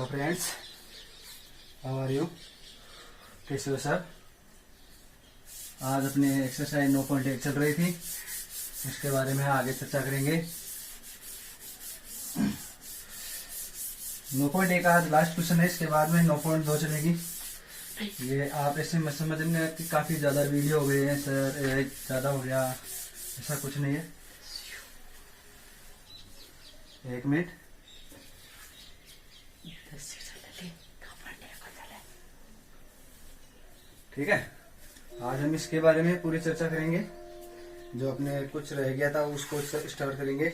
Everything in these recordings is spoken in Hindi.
Hello friends, how are you? कैसे हो सर? आज अपने एक्सरसाइज 9.1 चल रही थी, उसके बारे में आगे चर्चा करेंगे। 9.1 आज लास्ट क्वेश्चन है, इसके बाद में 9.2 चलेगी। ये आप ऐसे मत समझने कि काफी ज्यादा वीडियो हो गए हैं सर, ज्यादा हो गया, ऐसा कुछ नहीं है। एक मिनट, ठीक है। आज हम इसके बारे में पूरी चर्चा करेंगे। जो अपने कुछ रह गया था उसको स्टार्ट करेंगे।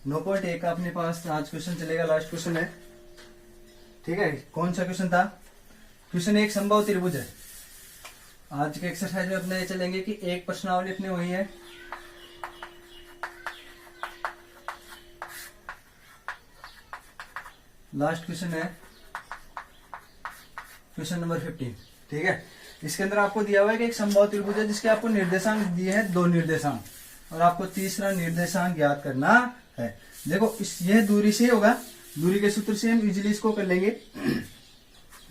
9.1 का अपने पास आज क्वेश्चन चलेगा, लास्ट क्वेश्चन है, ठीक है। कौन सा क्वेश्चन था? क्वेश्चन एक समबाहु त्रिभुज है। आज के एक्सरसाइज में अपने ये चलेंगे कि एक प्रश्नावली अपनी वही है, लास्ट क्वेश्चन है क्वेश्चन नंबर 15, ठीक है। इसके अंदर आपको दिया हुआ है कि एक समबाहु त्रिभुज है जिसके आपको निर्देशांक दिए हैं 2 निर्देशांक, और आपको तीसरा निर्देशांक ज्ञात करना है। देखो यह दूरी से होगा, दूरी के सूत्र से हम इजीली इसको कर लेंगे,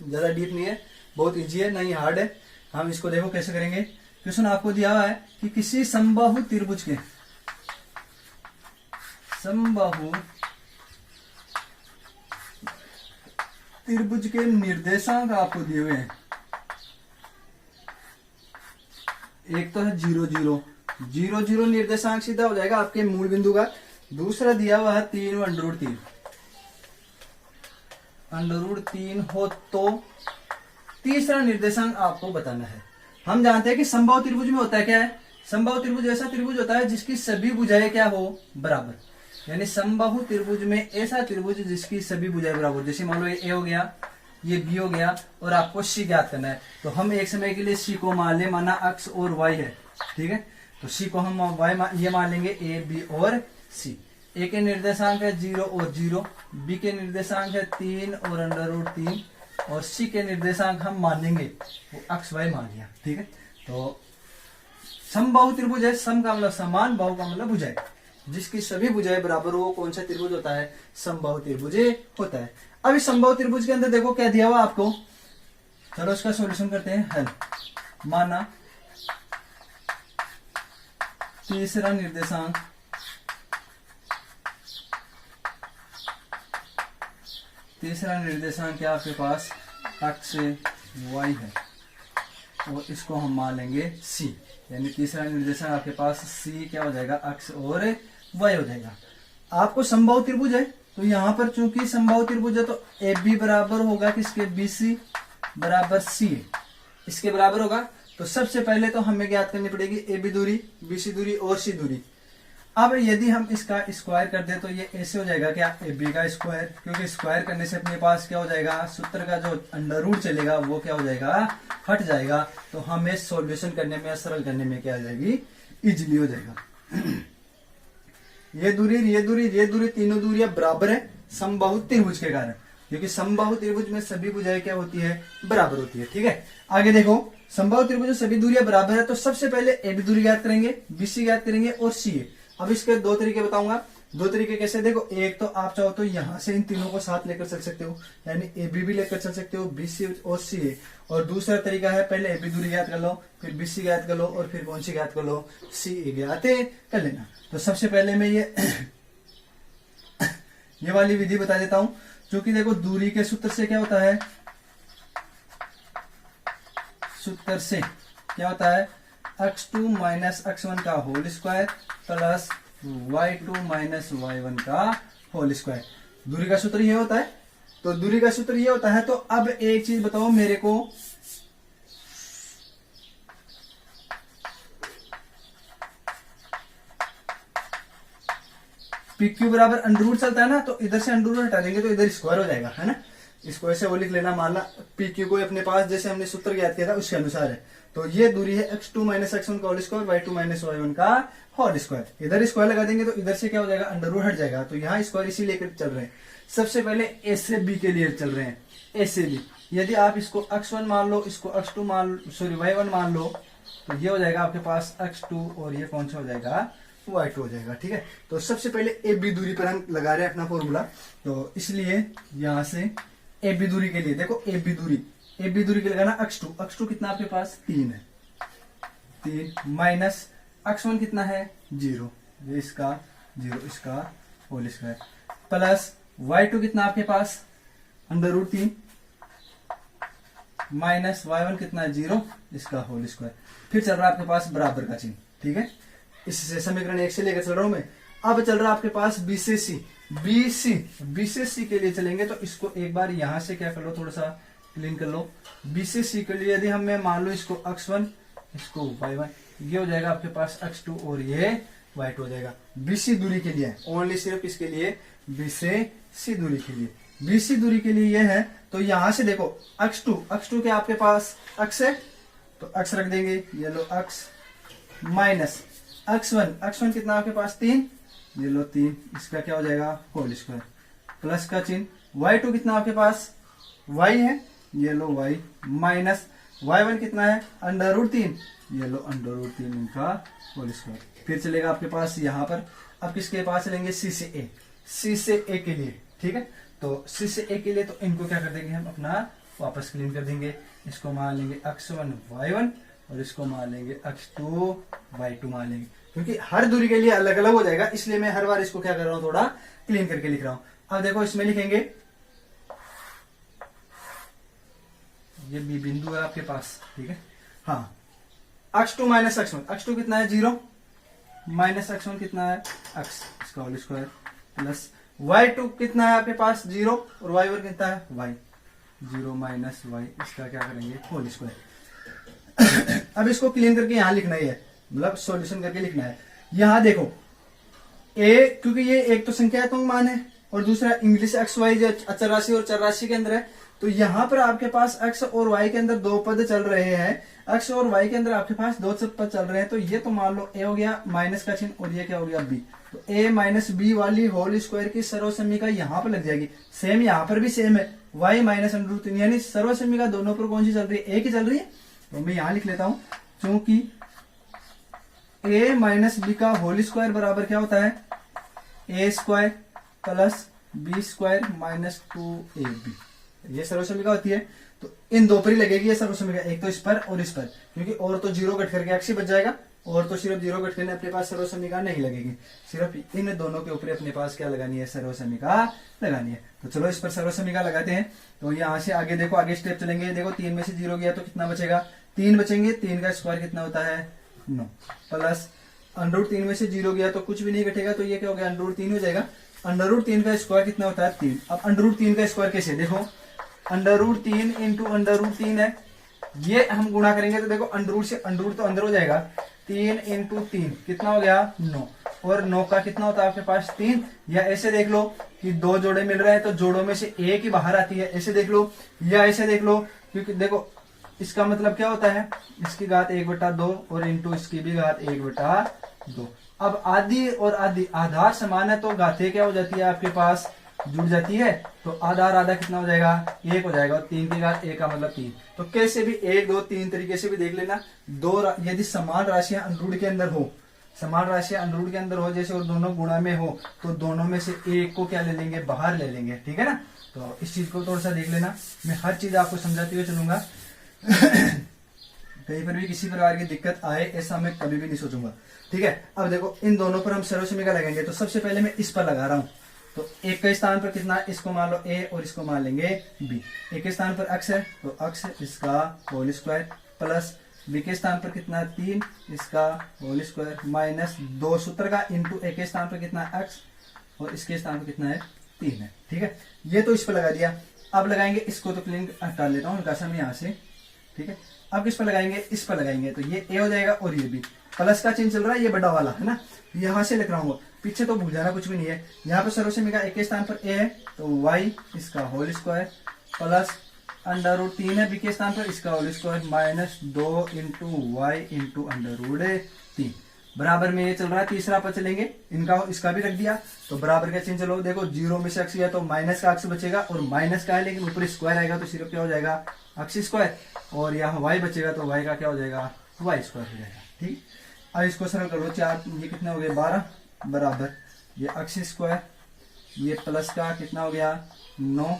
ज्यादा डीप नहीं है, बहुत इजी है, नहीं हार्ड है। हम इसको देखो कैसे करेंगे। क्वेश्चन आपको दिया हुआ है कि किसी समबाहु त्रिभुज के निर्देशांक आपको दिए हुए हैं। एक तो है 0 0 0 0 निर्देशांक सीधा हो जाएगा आपके मूल बिंदु का। दूसरा दिया हुआ है 3 √3 √3 हो तो तीसरा निर्देशांक आपको बताना है। हम जानते हैं कि समबाहु त्रिभुज में होता है क्या है? समबाहु त्रिभुज ऐसा त्रिभुज होता है जिसकी सभी भुजाएं क्या हो? बराबर। यानी समबाहु त्रिभुज में ऐसा त्रिभुज जिसकी सभी भुजाएं बराबर। जैसे मान लो ये ए हो गया, ये बी हो गया, और आपको सी ज्ञात करना है। तो हम एक समय के लिए सी को मान ले, माना अक्ष और वाई है, ठीक है। तो सी को हम वाई ये मान लेंगे, ए बी और सी। ए के निर्देशांक है 0 और 0, बी के निर्देशांक है 3 और √3, और सी के निर्देशांक हम मान लेंगे वो अक्ष वाई मान लिया, ठीक है। तो समबाहु त्रिभुज है, सम का मतलब समान, बाहु का मतलब भुजाएं, जिसकी सभी भुजाएं बराबर हो, कौन सा त्रिभुज होता है? समबाहु त्रिभुज होता है। अब इस समबाहु त्रिभुज के अंदर देखो क्या दिया हुआ आपको, चलो इसका सॉल्यूशन करते हैं। हल माना तीसरा निर्देशांक क्या आपके पास? अक्ष वाई है, और इसको हम मान लेंगे सी। यानी तीसरा निर्देशांक आपके पास सी क्या हो जाएगा? अक्ष और वाई हो जाएगा। आपको समबाहु त्रिभुज है, तो यहाँ पर चूंकि समबाहु त्रिभुज है तो ए बी बराबर होगा किसके? बी सी बराबर सी, इसके बराबर होगा। तो सबसे पहले तो हमें ज्ञात करनी पड़ेगी ए बी दूरी, बी सी दूरी और सी दूरी। अब यदि हम इसका स्क्वायर कर दे तो ये ऐसे हो जाएगा क्या? ए बी का स्क्वायर, क्योंकि स्क्वायर करने से अपने पास क्या हो जाएगा? सूत्र का जो अंडर चलेगा वो क्या हो जाएगा? हट जाएगा। तो हमें सॉल्यूशन करने में, सरल करने में क्या आ जाएगी? इजिली हो जाएगा। ये दूरी तीनों दूरियां बराबर है समबाहु त्रिभुज के कारण, क्योंकि समबाहु त्रिभुज में सभी भुजाएं क्या होती है? बराबर होती है, ठीक है। आगे देखो, समबाहु त्रिभुज में सभी दूरियां बराबर है, तो सबसे पहले ए बी दूरी ज्ञात करेंगे, बी सी ज्ञात करेंगे और सी ए। अब इसके 2 तरीके बताऊंगा। 2 तरीके कैसे? देखो, एक तो आप चाहो तो यहां से इन तीनों को साथ लेकर चल सकते हो, यानी ए बी भी लेकर चल सकते हो, बी सी और सी ए। और दूसरा तरीका है पहले ए बी दूरी ज्ञात कर लो, फिर बी सी ज्ञात कर लो, और फिर कौन सी ज्ञात कर लो? सी ए ज्ञात कर लेना। तो सबसे पहले मैं ये वाली विधि बता देता हूं। क्योंकि देखो, दूरी के सूत्र से क्या होता है? सूत्र से क्या होता है? x2 माइनस x1 का whole square plus y2 minus y1 का होल स्क्वायर। दूरी का सूत्र ये होता है। तो दूरी का सूत्र ये होता है। तो अब एक चीज बताओ मेरे को, PQ बराबर अंडर चलता है ना, तो इधर से अंडर हटा देंगे तो इधर स्क्वायर हो जाएगा, है ना। इसको ऐसे वो लिख लेना, मानना PQ को अपने पास जैसे हमने सूत्र ज्ञात किया था उसके अनुसार है। तो ये दूरी है x2 माइनस x1 का whole square, y2 minus y1 का होल स्क्वायर। इधर स्क्वायर लगा देंगे तो इधर से क्या हो जाएगा? अंडर हट जाएगा। तो यहाँ स्क्वायर इसी लेकर चल रहे हैं। सबसे पहले ए से बी के लिए चल रहे हैं, ए से बी। यदि आप इसको x1 मान लो, इसको x2 मान लो, सॉरी y1 मान लो, तो ये हो जाएगा आपके पास x2, और ये कौन सा हो जाएगा? y2 हो जाएगा, ठीक है। तो सबसे पहले ए बी दूरी पर हम लगा रहे हैं अपना फॉर्मूला, तो इसलिए यहां से ए बी दूरी के लिए देखो, ए बी दूरी के लिए लगाना अक्स टू कितना आपके पास 3 है, 3 माइनस x1 कितना है 0, ये इसका 0 इसका होल स्क्वायर प्लस y2 कितना आपके पास √3 माइनस y1 कितना है 0, इसका होल स्क्वायर। फिर चल रहा है आपके पास बराबर का चिन्ह, ठीक है। इससे समीकरण 1 से लेकर चल रहा हूं मैं। अब चल रहा है आपके पास बी से सी के लिए चलेंगे तो इसको एक बार यहां से क्या कर लो, थोड़ा सा क्लीन कर लो। बी से सी के लिए यदि हम मैं मान लो इसको x1 इसको y1, ये हो जाएगा आपके पास x2 और ये y2 हो जाएगा। BC दूरी के लिए ओनली सिर्फ इसके लिए B से C दूरी के लिए, BC दूरी के लिए ये है। तो यहां से देखो x2 के आपके पास x है तो x रख देंगे, ये लो x माइनस x1 कितना आपके पास 3, ये लो 3, इसका क्या हो जाएगा होल स्क्वायर प्लस का चिन्ह। y2 कितना आपके पास y है, ये लो y माइनस y1 कितना है √3, ये लो √3 इनका होल स्क्वायर। फिर चलेगा आपके पास यहाँ पर, अब किसके पास चलेंगे सी से ए के लिए, ठीक है। तो सी से ए के लिए तो इनको क्या कर देंगे हम अपना वापस क्लीन कर देंगे। इसको मान लेंगे x1 y1 और इसको मान लेंगे x2 y2 मान लेंगे, क्योंकि हर दूरी के लिए अलग अलग हो जाएगा, इसलिए मैं हर बार इसको क्या कर रहा हूँ थोड़ा क्लीन करके लिख रहा हूँ। अब देखो इसमें लिखेंगे, ये बी बिंदु है आपके पास, ठीक है। हाँ x2 माइनस x1 कितना है 0 माइनस x1 कितना है x, इसका होल स्क्वायर प्लस y2 कितना है आपके पास 0 और y1 कितना है y, 0 माइनस y, इसका क्या करेंगे होल स्क्वायर। अब इसको क्लीन करके यहां लिखना ही है, मतलब सॉल्यूशन करके लिखना है। यहां देखो a, क्योंकि ये एक तो संख्यात्मक मान है और दूसरा इंग्लिश एक्स वाई जो अचर राशि और चर राशि के अंदर है, तो यहां पर आपके पास x और y के अंदर दो पद चल रहे हैं, x और y के अंदर आपके पास दो पद चल रहे हैं। तो ये तो मान लो a हो गया माइनस का चिन्ह और ये क्या हो गया b, तो a माइनस बी वाली होल स्क्वायर की सर्वसम्मिका यहाँ पर लग जाएगी। सेम यहाँ पर भी सेम है, y माइनस √3, यानी सर्वसम्मिका दोनों पर कौन सी चल रही है, एक ही चल रही है। तो मैं यहाँ लिख लेता हूं, क्योंकि a माइनस बी का होल स्क्वायर बराबर क्या होता है a square plus b square minus 2ab, ये सर्वसम्मिका होती है। तो इन दो पर ही लगेगी ये सर्वसम्मिका, एक तो इस पर और इस पर, क्योंकि और तो 0 कट करके x ही बच जाएगा, और तो सिर्फ 0 कट करने अपने पास सर्वसम्मिका नहीं लगेगी, सिर्फ इन दोनों के ऊपर अपने पास क्या लगानी है सर्वसम्मिका लगानी है। तो चलो इस पर सर्वसम्मिका लगाते हैं। तो यहाँ से आगे देखो, आगे स्टेप चलेंगे। देखो 3 में से 0 गया तो कितना बचेगा 3 बचेंगे, 3 का स्क्वायर कितना होता है 9 प्लस √3 में से 0 गया तो कुछ भी नहीं घटेगा, तो ये क्या हो गया √3 हो जाएगा। √3 का स्क्वायर कितना होता है 3। अब √3 का स्क्वायर कैसे, देखो √3 इंटू √3 है, ये हम गुणा करेंगे तो देखो अंडरूट से अंडरूट तो अंदर हो जाएगा, 3 इंटू 3 कितना हो गया 9, और 9 का कितना होता है आपके पास 3। या ऐसे देख लो कि दो जोड़े मिल रहे हैं तो जोड़ों में से एक ही बाहर आती है, ऐसे देख लो या ऐसे देख लो, क्योंकि देखो इसका मतलब क्या होता है, इसकी घात 1/2 और इंटू इसकी भी घात 1/2। अब आधी और आधी आधार समान है तो घातें क्या हो जाती है आपके पास जुड़ जाती है, तो आधार आधा कितना हो जाएगा 1 हो जाएगा, और 3 की घात 1 का मतलब 3। तो कैसे भी 1 2 3 तरीके से भी देख लेना। यदि समान राशियां अंडरूट के अंदर हो, समान राशियां अंडरूट के अंदर हो जैसे, और दोनों गुणा में हो, तो दोनों में से एक को क्या ले लेंगे बाहर ले लेंगे, ठीक है ना। तो इस चीज को थोड़ा सा देख लेना, मैं हर चीज आपको समझाते हुए चलूंगा। कहीं पर भी किसी प्रकार की दिक्कत आए ऐसा मैं कभी भी नहीं सोचूंगा, ठीक है। अब देखो इन दोनों पर हम सर्वसम्मिका लगाएंगे, तो सबसे पहले मैं इस पर लगा रहा हूं। तो एक के स्थान पर कितना, इसको मान लो a और इसको मान लेंगे b। एक के स्थान पर x है तो x इसका होल स्क्वायर प्लस b के स्थान पर कितना 3 इसका होल स्क्वायर माइनस 2 सूत्र का इंटू a के स्थान पर कितना x और इसके स्थान पर कितना है 3 है, ठीक है। ये तो इस पर लगा दिया। अब लगाएंगे इसको, तो क्लीन हटा लेता हूँ हल्का सा मैं यहाँ से, ठीक है। अब किस पर लगाएंगे, इस पर लगाएंगे, तो ये a हो जाएगा और ये b। प्लस का चिन्ह चल रहा है, ये बड़ा वाला है ना, यहां से लिख रहा हूँ, पीछे तो भूल जाना कुछ भी नहीं है। यहाँ पर सर्वसम्मिका एक के स्थान पर a है तो y इसका होल स्क्वायर प्लस √3 है, b के स्थान पर इसका whole square minus 2 into y into √3 बराबर में ये चल रहा है। तीसरा पर चलेंगे, इनका इसका भी रख दिया, तो बराबर का चिन्ह चलो। देखो 0 में से x गया तो माइनस का x बचेगा, और माइनस का है लेकिन ऊपर स्क्वायर आएगा तो सिर्फ क्या हो जाएगा x स्क्वायर, और यहाँ y बचेगा तो y का क्या हो जाएगा y स्क्वायर हो जाएगा, ठीक। अब इसको सरल कर लो, 4 ये कितने हो गए 12 बराबर ये x स्क्वायर, ये प्लस का कितना हो गया 9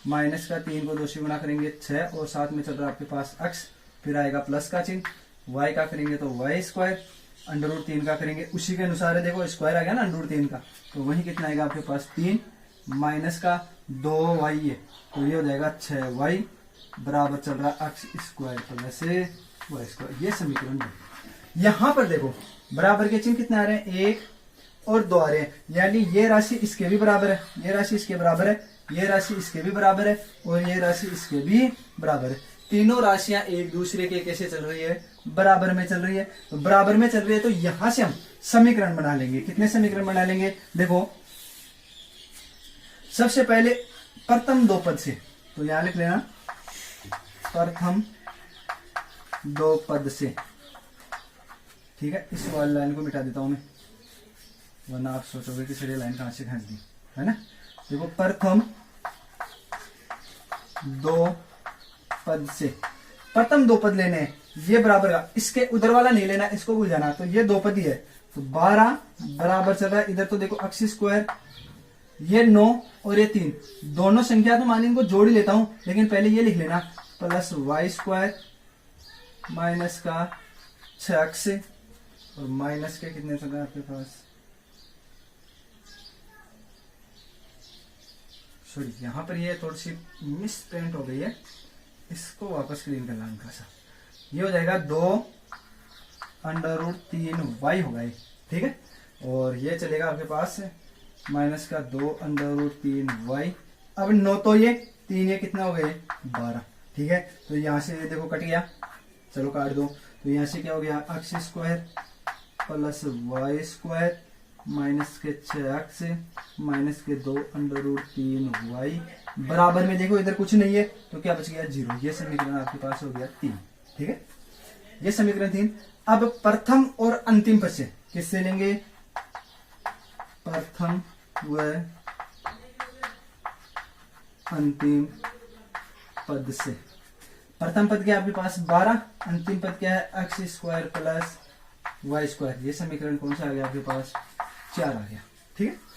माइनस का 3 को 2 से गुणा करेंगे 6 और साथ में चल रहा है आपके पास x, फिर आएगा प्लस का चिन्ह, y का करेंगे तो y स्क्वायर, अंडर रूट 3 का करेंगे उसी के अनुसार है, देखो स्क्वायर आ गया ना अंडर रूट 3 का, तो वही कितना आएगा आपके पास 3 माइनस का 2y है, तो ये हो जाएगा 6y बराबर चल रहा है x square plus y square. ये समीकरण है। यहाँ पर देखो बराबर के चिन्ह कितने आ रहे हैं, 1 और 2 आ रहे हैं, यानी ये राशि इसके भी बराबर है, ये राशि इसके बराबर है, ये राशि इसके भी बराबर है और ये राशि इसके भी बराबर है। तीनों राशियां एक दूसरे के कैसे चल रही है, बराबर में चल रही है। तो बराबर में चल रही है तो यहां से हम समीकरण बना लेंगे। कितने समीकरण बना लेंगे, देखो सबसे पहले प्रथम दो पद से, तो यहां लिख लेना प्रथम दो पद से, ठीक है। इस वाली लाइन को मिटा देता हूं मैं, वरना आप सोचोगे कि सीधे लाइन कहां से खींच दी, है ना। देखो प्रथम दो पद से, प्रथम दो पद लेने हैं, ये बराबर का, इसके उधर वाला नहीं लेना, इसको भूल जाना। तो ये दो पद ही है, तो 12 बराबर चल रहा है, इधर तो देखो x स्क्वायर, ये 9 और ये 3, दोनों संख्या तो मान इनको जोड़ ही लेता हूं, लेकिन पहले ये लिख लेना प्लस y स्क्वायर माइनस का 6x और माइनस के कितने चल रहे हैं आपके पास, सॉरी यहां पर ये थोड़ी सी मिस प्रिंट हो गई है, इसको वापस क्लीन करना हल्का सा। ये हो जाएगा 2 अंडर रूट 3y होगा ये, ठीक है। और ये चलेगा आपके पास माइनस का 2 अंडर रूट 3y। अब 9 तो ये 3 ये कितना हो गए 12, ठीक है। तो यहां से देखो कट गया, चलो काट दो, तो यहां से क्या हो गया x square plus y square minus के 6x माइनस के 2 अंडर रूट 3y बराबर में, देखो इधर कुछ नहीं है तो क्या बच गया 0। ये समीकरण आपके पास हो गया 3, ठीक है। ये समीकरण 3। अब प्रथम और अंतिम पद से किससे लेंगे, प्रथम व अंतिम पद से। प्रथम पद क्या है आपके पास 12, अंतिम पद क्या है x square plus y square. ये समीकरण कौन सा आ गया आपके पास 4 आ गया, ठीक है।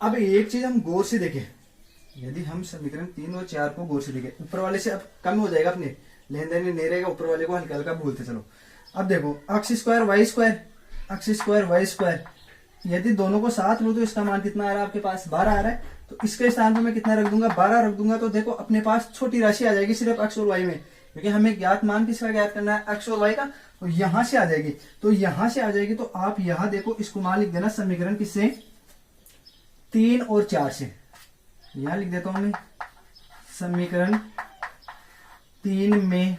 अब एक चीज हम गौर से देखें, यदि हम समीकरण 3 और 4 को गौर से देखें, ऊपर वाले से अब कम हो जाएगा, अपने लेन देन में नहीं रहेगा, ऊपर वाले को हल्का हल्का भूलते चलो। अब देखो x square y square, x square y square, यदि दोनों को साथ लो तो इसका मान कितना आ रहा है आपके पास 12 आ रहा है, तो इसके स्थान पर मैं कितना रख दूंगा 12 रख दूंगा, तो देखो अपने पास छोटी राशि आ जाएगी सिर्फ x और y में, क्योंकि हमें ज्ञात मान किसका ज्ञात करना है x और y का, तो यहां से आ जाएगी। तो यहां से आ जाएगी तो आप यहां देखो इसको मान लिख देना समीकरण किससे 3 और 4 से, यहां लिख देता हूं मैं समीकरण 3 में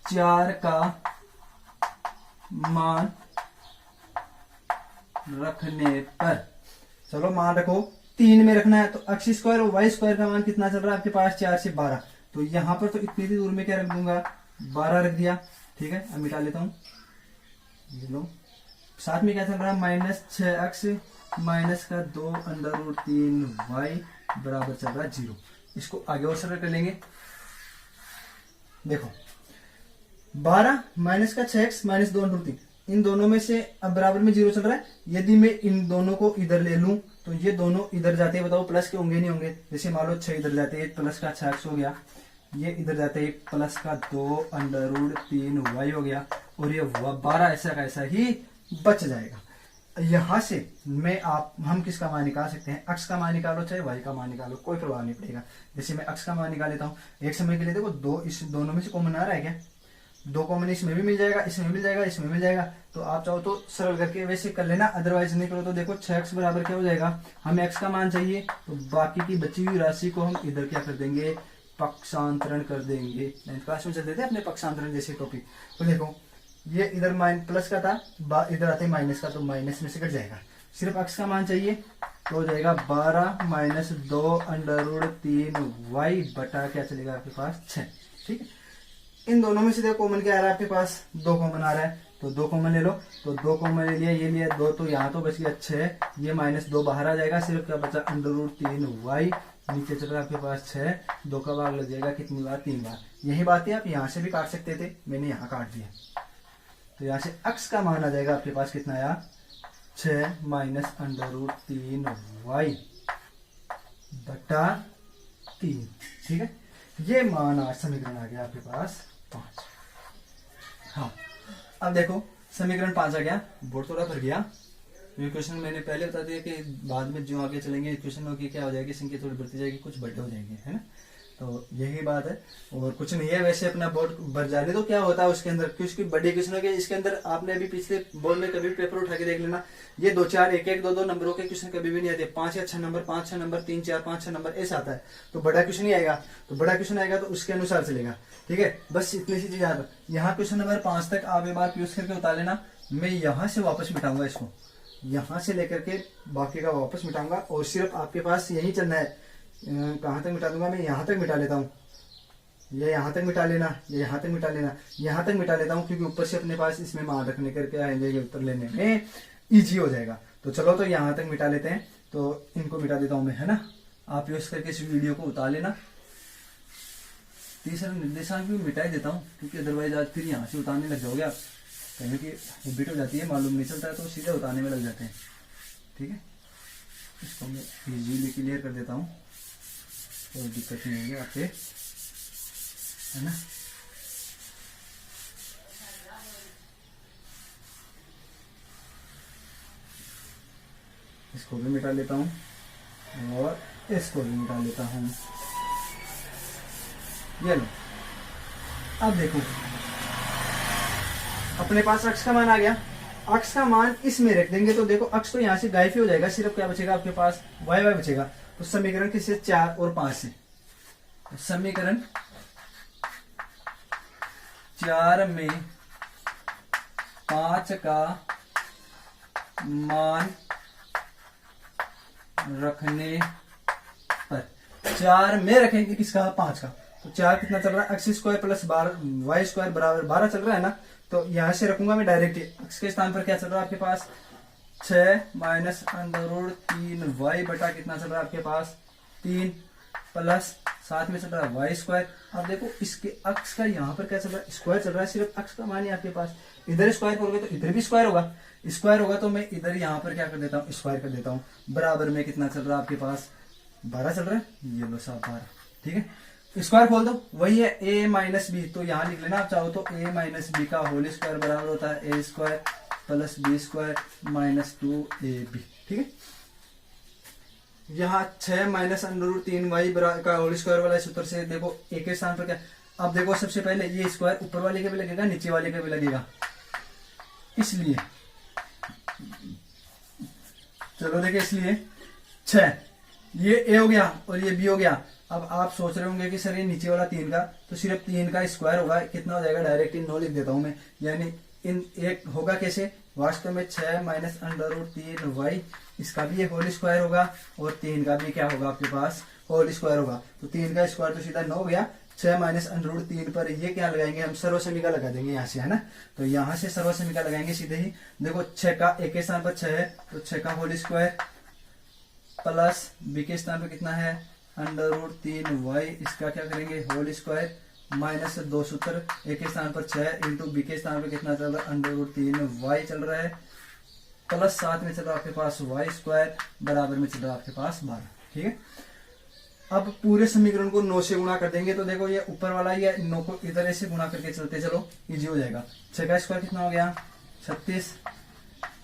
4 का मान रखने पर, चलो मान रखो 3 में रखना है, तो x स्क्वायर और y स्क्वायर का मान कितना चल रहा है आपके पास 4 से 12, तो यहां पर तो इतनी दूर में क्या रख दूंगा 12 रख दिया, ठीक है। अब मिटा लेता हूं, ये लो साथ में क्या चल रहा है माइनस 6x माइनस का 2 अंडर रूट 3y बराबर चल रहा है 0। इसको आगे और सरल कर लेंगे, देखो 12 माइनस का 6x माइनस 2 अंडर रूट 3, इन दोनों में से अब बराबर में 0 चल रहा है। यदि मैं इन दोनों को इधर ले लूं तो ये दोनों इधर जाते हैं, बताओ प्लस के होंगे नहीं होंगे, जैसे मान लो 6 इधर जाते हैं प्लस का 6x हो गया, ये इधर जाते हैं प्लस का 2 अंडर रूट 3y हो गया, और ये 12 ऐसा का ऐसा ही बच जाएगा। यहां से मैं हम किसका मान निकाल सकते हैं, x का मान निकालो चाहे y का मान निकालो, कोई प्रभाव नहीं पड़ेगा। जैसे मैं x का मान निकाल लेता हूँ, एक समय के लिए देखो 2 इस दोनों में से कॉमन आ रहा है क्या, 2 कॉमन इसमें भी मिल जाएगा, इसमें मिल जाएगा, इसमें मिल जाएगा, तो आप चाहो तो सरल करके वैसे कर लेना, अदरवाइज नहीं करो तो देखो 6x बराबर क्या हो जाएगा, हमें x का मान चाहिए, तो बाकी की बची हुई राशि को हम इधर क्या कर देंगे पक्षांतरण कर देंगे। क्लास में चलते थे अपने पक्षांतरण जैसे टॉपिक, तो देखो ये इधर प्लस का था, इधर आते माइनस का, तो माइनस में से कट जाएगा, सिर्फ x का मान चाहिए, तो हो जाएगा 12 माइनस 2 अंडर रूट 3y बटा क्या चलेगा आपके पास 6, ठीक है। इन दोनों में से देखो कॉमन क्या आ रहा है आपके पास 2 कॉमन आ रहा है, तो 2 कॉमन ले लो, तो 2 कॉमन ले लिया, ये लिया 2, तो यहाँ तो बच गया 6, ये माइनस 2 बाहर आ जाएगा, सिर्फ क्या बचा अंडर रूट 3y, नीचे चल रहा है आपके पास 6, 2 का भाग लग जाएगा कितनी बार 3 बार। यही बात है आप यहाँ से भी काट सकते थे, मैंने यहाँ काट दिया, तो यहाँ से x का मान आ जाएगा आपके पास कितना आया 6 माइनस अंडर रूट 3y बटा 3। ठीक है, ये मान आज समीकरण आ गया आपके पास 5। हाँ, अब देखो समीकरण 5 आ गया, बोर्ड थोड़ा भर गया। ये क्वेश्चन मैंने पहले बता दिया कि बाद में जो आगे चलेंगे क्वेश्चन की क्या हो जाएगी, संख्या थोड़ी बढ़ती जाएगी, कुछ बड़े हो जाएंगे, है ना। तो यही बात है और कुछ नहीं है। वैसे अपना बोर्ड भर जाने तो क्या होता है उसके अंदर, क्योंकि बड़ी क्वेश्चन के इसके अंदर आपने अभी पिछले बोर्ड में कभी पेपर उठा के देख लेना, ये 2 4 1 1 2 2 नंबरों के क्वेश्चन कभी भी नहीं आते। 5 या 6 नंबर, 5 6 नंबर, 3 4 5 6 नंबर ऐसा आता है। तो बड़ा क्वेश्चन ही आएगा, तो बड़ा क्वेश्चन आएगा तो उसके अनुसार चलेगा। ठीक है, बस इतनी सी चीज याद। यहाँ क्वेश्चन नंबर 5 तक आप एक बार यूज करके उतार लेना। मैं यहाँ से वापस मिटाऊंगा इसको, यहाँ से लेकर के बाकी का वापस मिटाऊंगा और सिर्फ आपके पास यही चलना है। कहाँ तक मिटा दूंगा मैं, यहाँ तक मिटा लेता हूँ, ये यहाँ तक मिटा लेना, ये यहाँ तक मिटा लेना, यहाँ तक मिटा लेता हूँ, क्योंकि ऊपर से अपने पास इसमें मान रखने करके आएंगे, उत्तर लेने में इजी हो जाएगा। तो चलो तो यहाँ तक मिटा लेते हैं, तो इनको मिटा देता हूँ मैं, है ना। आप यूज करके इस वीडियो को उतार लेना। तीसरा निर्देशांक भी मिटा ही देता हूँ, क्योंकि अदरवाइज आज फिर यहाँ से उतारने लग जाओगे आप, कहीं की हैबिट हो जाती है, मालूम नहीं चलता है तो सीधे उतारने में लग जाते हैं। ठीक है, इसको मैं इजीली क्लियर कर देता हूँ, कोई दिक्कत नहीं होगी आपके, है ना। इसको भी मिटा लेता हूँ और इसको भी मिटा लेता हूँ। ये लो, अब देखो अपने पास अक्ष का मान आ गया। अक्ष का मान इसमें रख देंगे तो देखो अक्ष तो यहाँ से गायब ही हो जाएगा, सिर्फ क्या बचेगा आपके पास, y y बचेगा। तो समीकरण किससे, 4 और 5 से। तो समीकरण 4 में 5 का मान रखने पर, 4 में रखेंगे किसका, 5 का। तो 4 कितना चल रहा है, x square plus y square बराबर 12 चल रहा है ना। तो यहां से रखूंगा मैं डायरेक्ट, एक्स के स्थान पर क्या चल रहा है आपके पास, 6 माइनस अंडर 3y बटा कितना चल रहा है आपके पास, 3 प्लस साथ में चल रहा है वाई स्क्वायर। अब देखो इसके अक्ष का यहाँ पर क्या चल रहा है, स्क्वायर चल रहा है, सिर्फ अक्ष का मान है आपके पास। इधर स्क्वायर करोगे तो इधर भी स्क्वायर होगा, स्क्वायर होगा तो मैं इधर यहाँ पर क्या कर देता हूँ, स्क्वायर कर देता हूँ। बराबर में कितना चल रहा है आपके पास, 12 चल रहा है, ये लो साहब 12। ठीक है, स्क्वायर खोल दो, वही है a माइनस बी। तो यहाँ लिख लेना आप चाहो तो a माइनस बी का होल स्क्वायर बराबर होता है a square plus b square minus 2ab। ठीक है, यहाँ 6 माइनस अंडर 3y का होल स्क्वायर वाला सूत्र से देखो a के स्थान पर क्या। अब देखो सबसे पहले ये स्क्वायर ऊपर वाले के भी लगेगा, नीचे वाले के भी लगेगा, इसलिए चलो देखिए, इसलिए 6 ये a हो गया और ये b हो गया। अब आप सोच रहे होंगे कि सर ये नीचे वाला 3 का, तो सिर्फ 3 का स्क्वायर होगा, कितना हो जाएगा, डायरेक्ट इन 9 लिख देता हूं मैं। यानी इन एक होगा कैसे, वास्तव में 6 माइनस अंडर 3y, इसका भी ये होल स्क्वायर होगा और 3 का भी क्या होगा आपके पास, होल स्क्वायर होगा। तो 3 का स्क्वायर तो सीधा 9 हो गया। 6 माइनस अंडर 3 पर ये क्या लगाएंगे हम, सर्वसमीका लगा देंगे यहाँ से, है ना। तो यहाँ से सर्वसमीका लगाएंगे सीधे ही। देखो 6 का एक के स्थान पर 6 है, तो 6 का होल स्क्वायर प्लस बी के स्थान पर कितना है, अंडर 3y, इसका क्या करेंगे, होल स्क्वायर माइनस 2 सूत्र, ए के स्थान पर 6 इंटू बी के स्थान पर कितना चल रहा है, अंडर 3y चल रहा है, प्लस साथ में चल रहा है आपके पास वाई स्क्वायर, बराबर में चल रहा है आपके पास 12। ठीक है, अब पूरे समीकरण को 9 से गुणा कर देंगे तो देखो ये ऊपर वाला ये 9 को इधर ऐसे गुणा करके चलते चलो, इजी हो जाएगा। 6 का स्क्वायर कितना हो गया, 36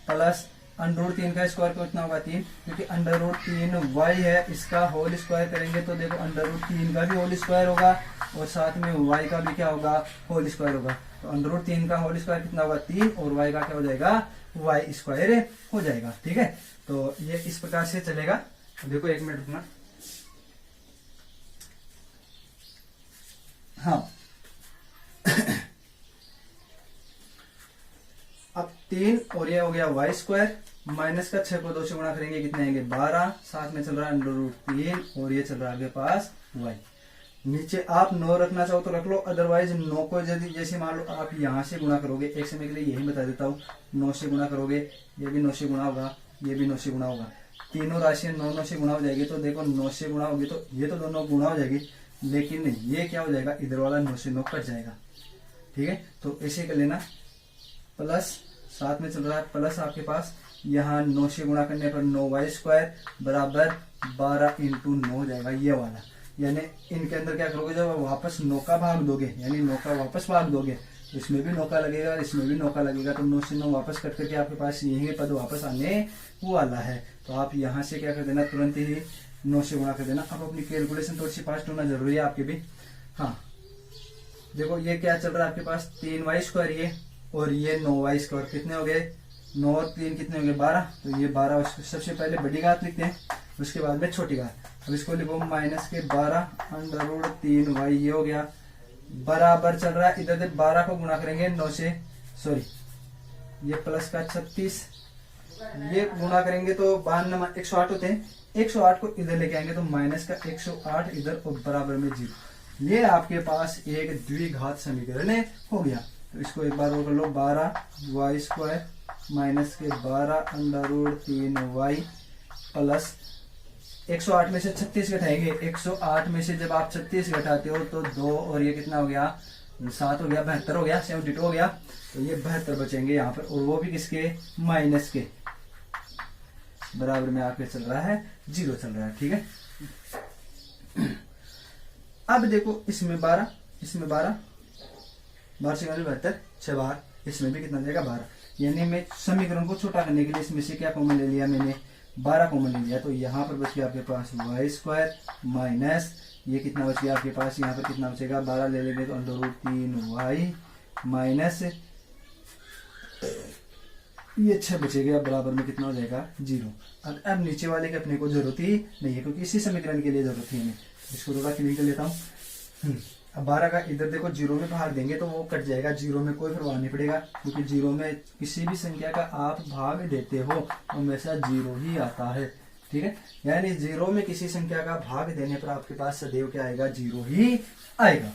प्लस अंडर 3 का स्क्वायर कितना होगा, 3, क्योंकि अंडर 3y है, इसका होल स्क्वायर करेंगे तो देखो अंडर 3 का भी होल स्क्वायर होगा और साथ में y का भी क्या होगा, होल स्क्वायर होगा। तो अंडर 3 का होल स्क्वायर कितना होगा, 3, और y का क्या हो जाएगा, y स्क्वायर हो जाएगा। ठीक है, तो ये इस प्रकार से चलेगा। देखो 1 मिनट रुकना। हाँ अब 3 और ये हो गया वाई स्क्वायर, माइनस का 6 को 2 से गुणा करेंगे कितने आएंगे, 12, साथ में चल रहा है अंडर 3 और ये चल रहा है आपके पास y। नीचे आप 9 रखना चाहो तो रख लो, अदरवाइज 9 को यदि जैसे मान लो आप यहाँ से गुणा करोगे, एक समय के लिए यही बता देता हूँ, 9 से गुणा करोगे, ये भी 9 से गुणा होगा, ये भी 9 से गुणा होगा, तीनों राशियां 9 से गुणा हो जाएगी। तो देखो 9 से गुणा होगी तो ये तो दोनों गुणा हो जाएगी, लेकिन ये क्या हो जाएगा, इधर वाला 9 से 9 कट जाएगा। ठीक है, तो ऐसे कर लेना, प्लस साथ में चल रहा है प्लस आपके पास यहाँ 9 से गुणा करने पर 9y² बराबर 12 इंटू 9 हो जाएगा ये वाला। यानी इनके अंदर क्या करोगे, जब वापस 9 का भाग दोगे, यानी 9 का वापस भाग दोगे, इसमें भी 9 का लगेगा, इसमें भी 9 का लगेगा, तो 9 से 9 वापस कट करके आपके पास यही पद वापस आने वाला है। तो आप यहाँ से क्या कर देना, तुरंत ही 9 से गुणा कर देना। अब अपनी कैलकुलेशन थोड़ी सी फास्ट होना जरूरी है आपके भी। हाँ देखो ये क्या चल रहा है आपके पास, 3y² ये और ये 9y², कितने हो गए, 9 और 3 कितने हो गए, 12। तो ये 12, सबसे पहले बड़ी घात लिखते हैं, उसके बाद में छोटी घात। अब इसको लिखो -12√3y, ये हो गया, बराबर चल रहा है, इधर से 12 को गुणा करेंगे 9 से, सॉरी ये प्लस का 36, ये गुणा करेंगे तो 92 108 होते हैं, 108 को इधर लेके आएंगे तो माइनस का 108 इधर और बराबर में 0। ये आपके पास एक द्विघात समीकरण हो गया। तो इसको एक बार और कर लो, 12y² माइनस के 12√3y प्लस 108 में से 36 घटाएंगे, 108 में से जब आप 36 घटाते हो तो 2 और ये कितना हो गया, 7 हो गया, 72 हो गया, 72 हो गया। तो ये 72 बचेंगे यहाँ पर, और वो भी किसके, माइनस के, बराबर में आपके चल रहा है 0 चल रहा है। ठीक है, अब देखो इसमें 12, इसमें 12 से 72, 6 बार, इसमें भी कितना जाएगा 12। यानी मैं समीकरण को छोटा करने के लिए इसमें से क्या कॉमन ले लिया, मैंने 12 कॉमन ले लिया। तो यहाँ पर बच गया आपके पास y² माइनस ये कितना बच गया आपके पास, यहाँ पर कितना बचेगा, 12 ले लेंगे तो √3y माइनस ये 6 बचेगा, बराबर में कितना हो जाएगा 0। अब नीचे वाले की अपने को जरूरत ही नहीं है, क्योंकि इसी समीकरण के लिए जरूरत ही नहीं। इसको थोड़ा क्लीन कर लेता हूँ। अब 12 का इधर देखो 0 में भाग देंगे तो वो कट जाएगा, 0 में कोई प्रभाव नहीं पड़ेगा, क्योंकि 0 में किसी भी संख्या का आप भाग देते हो तो हमेशा 0 ही आता है। ठीक है, यानी 0 में किसी संख्या का भाग देने पर आपके पास सदैव क्या आएगा, 0 ही आएगा।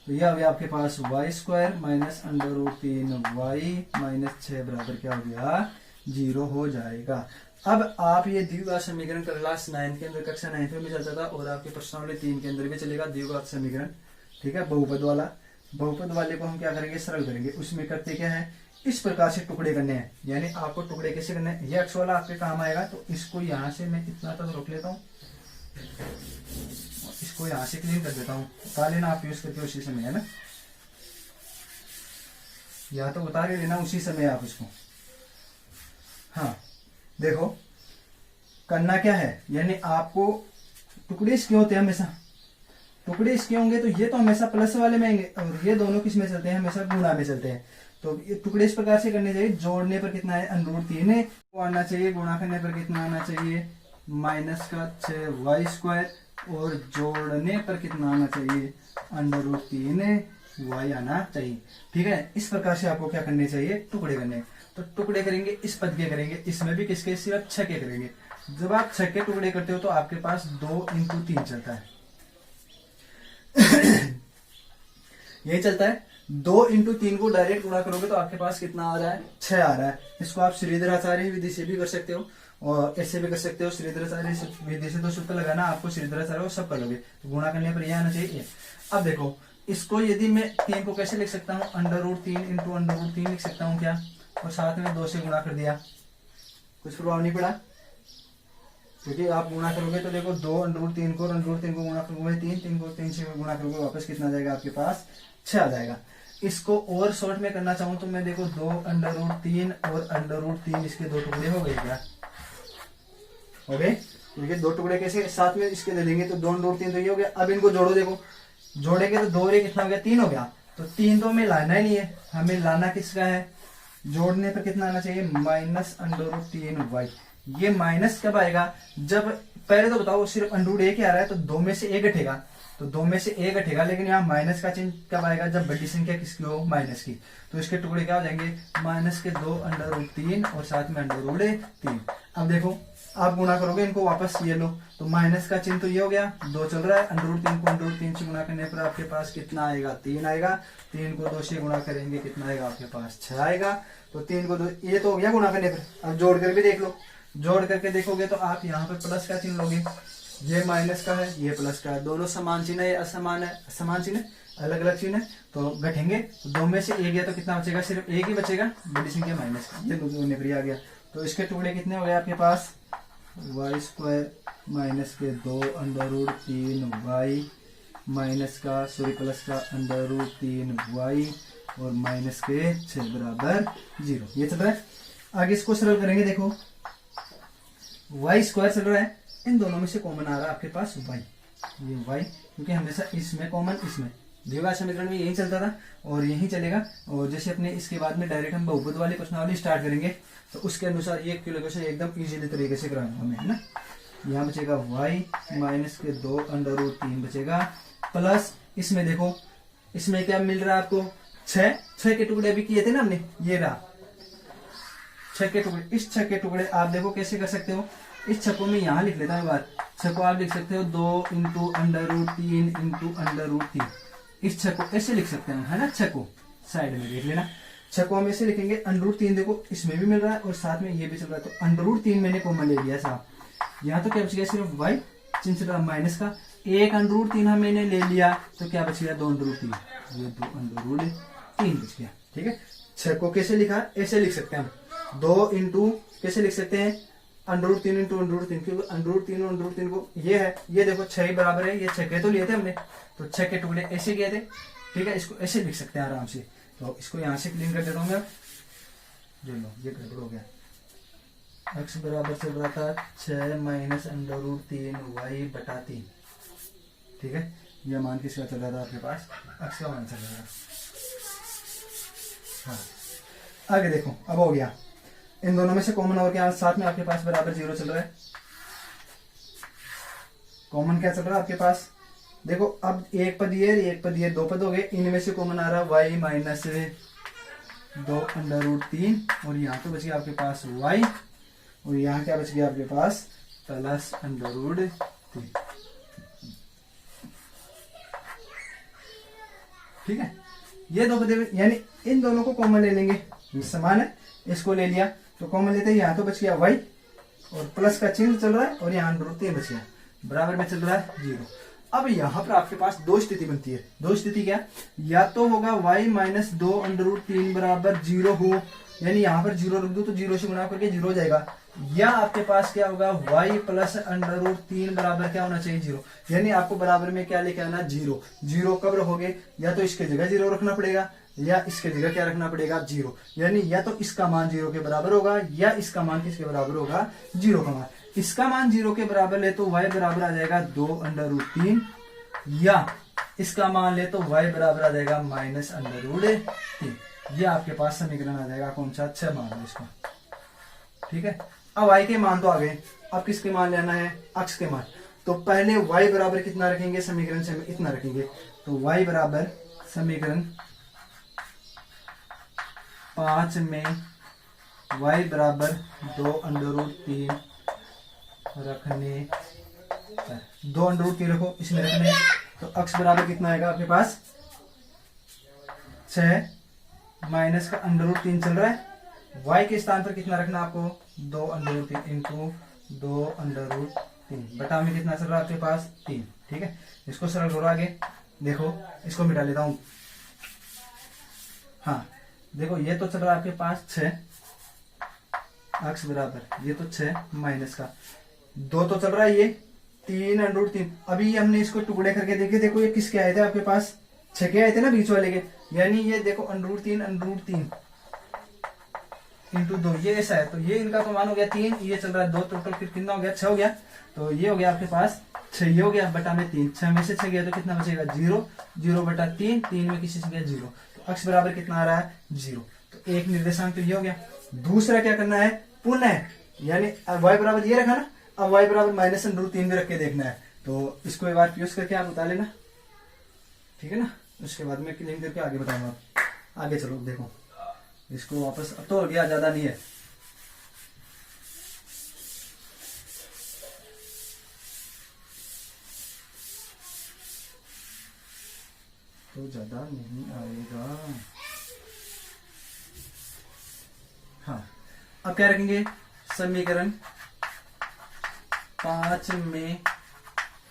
तो यह हो गया आपके पास y² माइनस √3y माइनस 6 बराबर क्या हो गया, 0 हो जाएगा। अब आप ये द्विघात समीकरण क्लास 9 के अंदर, कक्षा 9 में चलता था, और आपके प्रश्नावली 3 के अंदर भी चलेगा द्विघात समीकरण। ठीक है, बहुपद वाला, बहुपद वाले को हम क्या करेंगे, सरल करेंगे। उसमें करते क्या है, इस प्रकार से टुकड़े करने हैं, यानी आपको टुकड़े कैसे करने हैं, ये x वाला आपके काम आएगा। तो इसको यहाँ से मैं इतना तक रोक लेता हूँ, इसको यहाँ से क्लीन कर देता हूँ, उतार लेना आप यूज करके उसी समय, है ना, या तो उतार लेना उसी समय आप इसको। हाँ देखो करना क्या है, यानी आपको टुकड़े इसके होते हैं हमेशा, टुकड़े इसके होंगे तो ये तो हमेशा प्लस वाले में आएंगे, और ये दोनों किस में चलते हैं, हमेशा गुणा में चलते हैं। तो ये टुकड़े इस प्रकार से करने चाहिए, जोड़ने पर कितना है, √3 को आना चाहिए, गुणा करने पर कितना आना चाहिए, माइनस का 6y², और जोड़ने पर कितना आना चाहिए, √3y आना चाहिए। ठीक है, इस प्रकार से आपको क्या करने चाहिए, टुकड़े करने। तो टुकड़े करेंगे, इस पद के करेंगे, इसमें भी किसके, सिर्फ 6 के करेंगे। जब आप 6 के टुकड़े करते हो तो आपके पास 2 × 3 चलता है यही चलता है। 2 × 3 को डायरेक्ट गुणा करोगे तो आपके पास कितना आ रहा है, 6 आ रहा है। इसको आप श्रीधराचार्य विधि से भी कर सकते हो और ऐसे भी कर सकते हो। श्रीधराचार्य विधि से तो सूत्र लगाना आपको, श्रीधराचार्य सब कर लोगे, तो गुणा करने पर यह आना चाहिए। अब देखो इसको यदि मैं 3 को कैसे लिख सकता हूँ, √3 × √3 लिख सकता हूँ क्या, और साथ में 2 से गुणा कर दिया, कुछ प्रभाव नहीं पड़ा, क्योंकि आप गुणा करोगे तो देखो 2 √3 को, √3 को गुणा करोगे 3 को 3 से गुणा करोगे, वापस कितना जाएगा आपके पास, 6 आ जाएगा। इसको और शॉर्ट में करना चाहूँ तो मैं देखो 2 √3 और √3 इसके 2 टुकड़े हो गए क्या, हो गए। देखिए 2 टुकड़े कैसे साथ में इसके दे देंगे तो 2 √3 तो ये हो गया। अब इनको जोड़ो, देखो जोड़ेंगे तो 2 रे कितना हो गया, 3 हो गया। तो 3 तो हमें लाना ही नहीं है, हमें लाना किसका है, जोड़ने पर कितना आना चाहिए, माइनस √3y। ये माइनस कब आएगा, जब पहले तो बताओ सिर्फ √1 ही आ रहा है, तो 2 में से 1 घटेगा, तो 2 में से 1 घटेगा, लेकिन यहाँ माइनस का चिन्ह कब आएगा, जब बड़ी संख्या किसकी हो, माइनस की। तो इसके टुकड़े क्या हो जाएंगे, माइनस के 2 √3 और साथ में √3। अब देखो आप गुणा करोगे इनको, वापस ये लो, तो माइनस का चिन्ह तो ये हो गया, 2 चल रहा है, √3 को √3 से गुणा करने पर आपके पास कितना आएगा, 3 आएगा। 3 को 2 से गुणा करेंगे कितना आएगा आपके पास, 6 आएगा। तो 3 को 2, ये तो हो गया गुणा करने पर। अब जोड़ कर भी देख लो, जोड़ करके देखोगे तो आप यहाँ पर प्लस का चिन्ह लोगे, ये माइनस का है, ये प्लस का है, दोनों समान चिन्ह है, असमान है, समान चिन्ह अलग अलग चिन्ह है, तो घटेंगे तो दो में से एक गया तो कितना बचेगा, सिर्फ एक ही बचेगा, बड़ी संख्या माइनस का, ये दोनों नेबरी आ गया। तो इसके टुकड़े कितने हो गए आपके पास, वाई स्क्वायर माइनस के 2 अंडर रूट 3 वाई माइनस का सॉरी प्लस का अंडर रूट 3 वाई और माइनस के 6 बराबर 0। ये चल रहा है। आगे इसको सरल करेंगे, देखो वाई स्क्वायर चल रहा है, इन दोनों में से कॉमन आ रहा है आपके पास वाई, ये वाई, क्योंकि हमेशा इसमें कॉमन, इसमें द्विघात समीकरण में यही चलता था और यही चलेगा। और जैसे अपने इसके बाद में डायरेक्ट हम बहुपद वाली प्रश्नावली स्टार्ट करेंगे तो उसके अनुसार ये कैलकुलेशन एकदम इजीली तरीके से कराना हमें, है ना। यहाँ बचेगा वाई माइनस के 2 अंडर रूट 3 बचेगा, प्लस इसमें देखो इसमें क्या मिल रहा है आपको, 6 के टुकड़े अभी किए थे ना हमने, ये रहा 6 के टुकड़े। इस 6 के टुकड़े आप देखो कैसे कर सकते हो, इस 6 को मैं यहाँ लिख लेता हूँ बात, 6 को आप लिख सकते हो 2 into under root 3 into under root 3, इस 6 को ऐसे लिख सकते हैं, है ना। 6 को साइड में देख लेना, 6 को हम ऐसे लिखेंगे, अंडर रूट 3 देखो इसमें भी मिल रहा है और साथ में ये भी चल रहा है, तो अंडर रूट 3 मैंने कॉमन ले लिया साहब। यहाँ तो क्या बच गया, सिर्फ वाई चिन्ह चल रहा माइनस का, एक अंडर रूट 3 मैंने ले लिया तो क्या बच गया, 2 अंडर रूट 3, ये 2 अंडर रूट 3 बच गया। ठीक है, 6 को कैसे लिखा, ऐसे लिख सकते हैं हम, 2 इंटू कैसे लिख सकते हैं, under root 3 into under root 3, क्योंकि अंडर रूट 3 और अंडर रूट 3 को ये है, ये देखो 6 ही बराबर है, ये 6 के तो लिए थे हमने, तो 6 के टुकड़े ऐसे किए थे। ठीक है, इसको ऐसे लिख सकते हैं आराम से, तो इसको यहाँ से क्लीन कर देता हूँ मैं, जो लो ये गड़बड़ हो गया, x बराबर चल रहा था 6 माइनस अंडर रूट 3 वाई बटा 3। ठीक है, ये मान किसका चल रहा था आपके पास, x का मान चल रहा था। हाँ आगे देखो, अब हो गया, इन दोनों में से कॉमन और क्या साथ में आपके पास बराबर 0 चल रहा है, कॉमन क्या चल रहा है आपके पास, देखो अब एक पद ये एक पद ये, 2 पद हो गए, इनमें से कॉमन आ रहा है वाई माइनस 2 अंडर रूट 3 और यहाँ पे बच गया आपके पास वाई और यहाँ क्या बच गया आपके पास प्लस अंडर रूट 3। ठीक है, ये दो पद यानी इन दोनों को कॉमन ले लेंगे, समान है, इसको ले लिया तो कॉमन लेते हैं, यहाँ तो बच गया वाई और प्लस का चिन्ह चल रहा है और यहाँ अंडर रूट 3 बच गया, बराबर में चल रहा है 0। अब यहाँ पर आपके पास दो स्थिति बनती है, दो स्थिति क्या, या तो होगा y माइनस 2 अंडर रूट 3 बराबर 0 हो, यानी यहाँ पर 0 रख दो तो 0 से गुणा करके 0 हो जाएगा, या आपके पास क्या होगा y प्लस अंडर रूट 3 बराबर क्या होना चाहिए 0, यानी आपको बराबर में क्या लेके आना 0। 0 कब रखोगे, या तो इसके जगह 0 रखना पड़ेगा या इसके जगह क्या रखना पड़ेगा 0, यानी या तो इसका मान 0 के बराबर होगा या इसका मान किसके बराबर होगा 0 का मान। इसका मान 0 के बराबर ले तो y बराबर आ जाएगा 2 अंडर रूट 3, या इसका मान ले तो y बराबर आ जाएगा माइनस अंडर रूट 3। ये आपके पास समीकरण आ जाएगा कौन सा, 6 मान लो इसका। ठीक है, अब y के मान तो आ गए, अब किसके मान लेना है, अक्ष के मान। तो पहले y बराबर कितना रखेंगे, समीकरण से इतना रखेंगे, तो y बराबर समीकरण 5 में y बराबर 2 अंडर रूट 3 रखने, 2 अंडर रूट 3 रखो इसमें रखने, तो अक्ष बराबर कितना आएगा आपके पास 6 माइनस का अंडर रूट 3 चल रहा है, y के स्थान पर कितना रखना आपको 2 under root 3 into 2 under root 3 बटा में कितना चल रहा है आपके पास 3। ठीक है, इसको सरल करो आगे, देखो इसको मिटा लेता हूं। हाँ देखो ये तो चल रहा है आपके पास 6 अक्ष बराबर, ये तो 6 माइनस का 2 तो चल रहा है, ये 3 अंडर रूट 3। अभी हमने इसको टुकड़े करके देखे, देखो ये किसके आए थे आपके पास 6 के आए थे ना बीच वाले के, यानी ये देखो अंडर रूट 3 इंटू 2, ये ऐसा है, तो ये इनका तो मान हो गया 3, ये चल रहा है 2, टोटल फिर कितना हो गया 6 हो गया, तो ये हो गया आपके पास 6, ये हो गया बटा में 3, 6 में से 6 गया तो कितना बचेगा 0, 0 बटा 3, 3 में किसी से गया 0, तो अक्ष बराबर कितना आ रहा है 0। तो एक निर्देशांक तो ये हो गया। दूसरा क्या करना है, पुनः यानी y बराबर ये रखा ना, अब y बराबर माइनस अंडर रूट 3 भी रख के देखना है, तो इसको एक बार यूज करके आप बता लेना, ठीक है ना। उसके बाद में क्लीन करके आगे बताऊंगा। आगे चलो देखो, इसको वापस, अब तो हो गया, ज्यादा नहीं है। तो ज्यादा नहीं आएगा। हाँ, अब क्या रखेंगे, समीकरण 5 में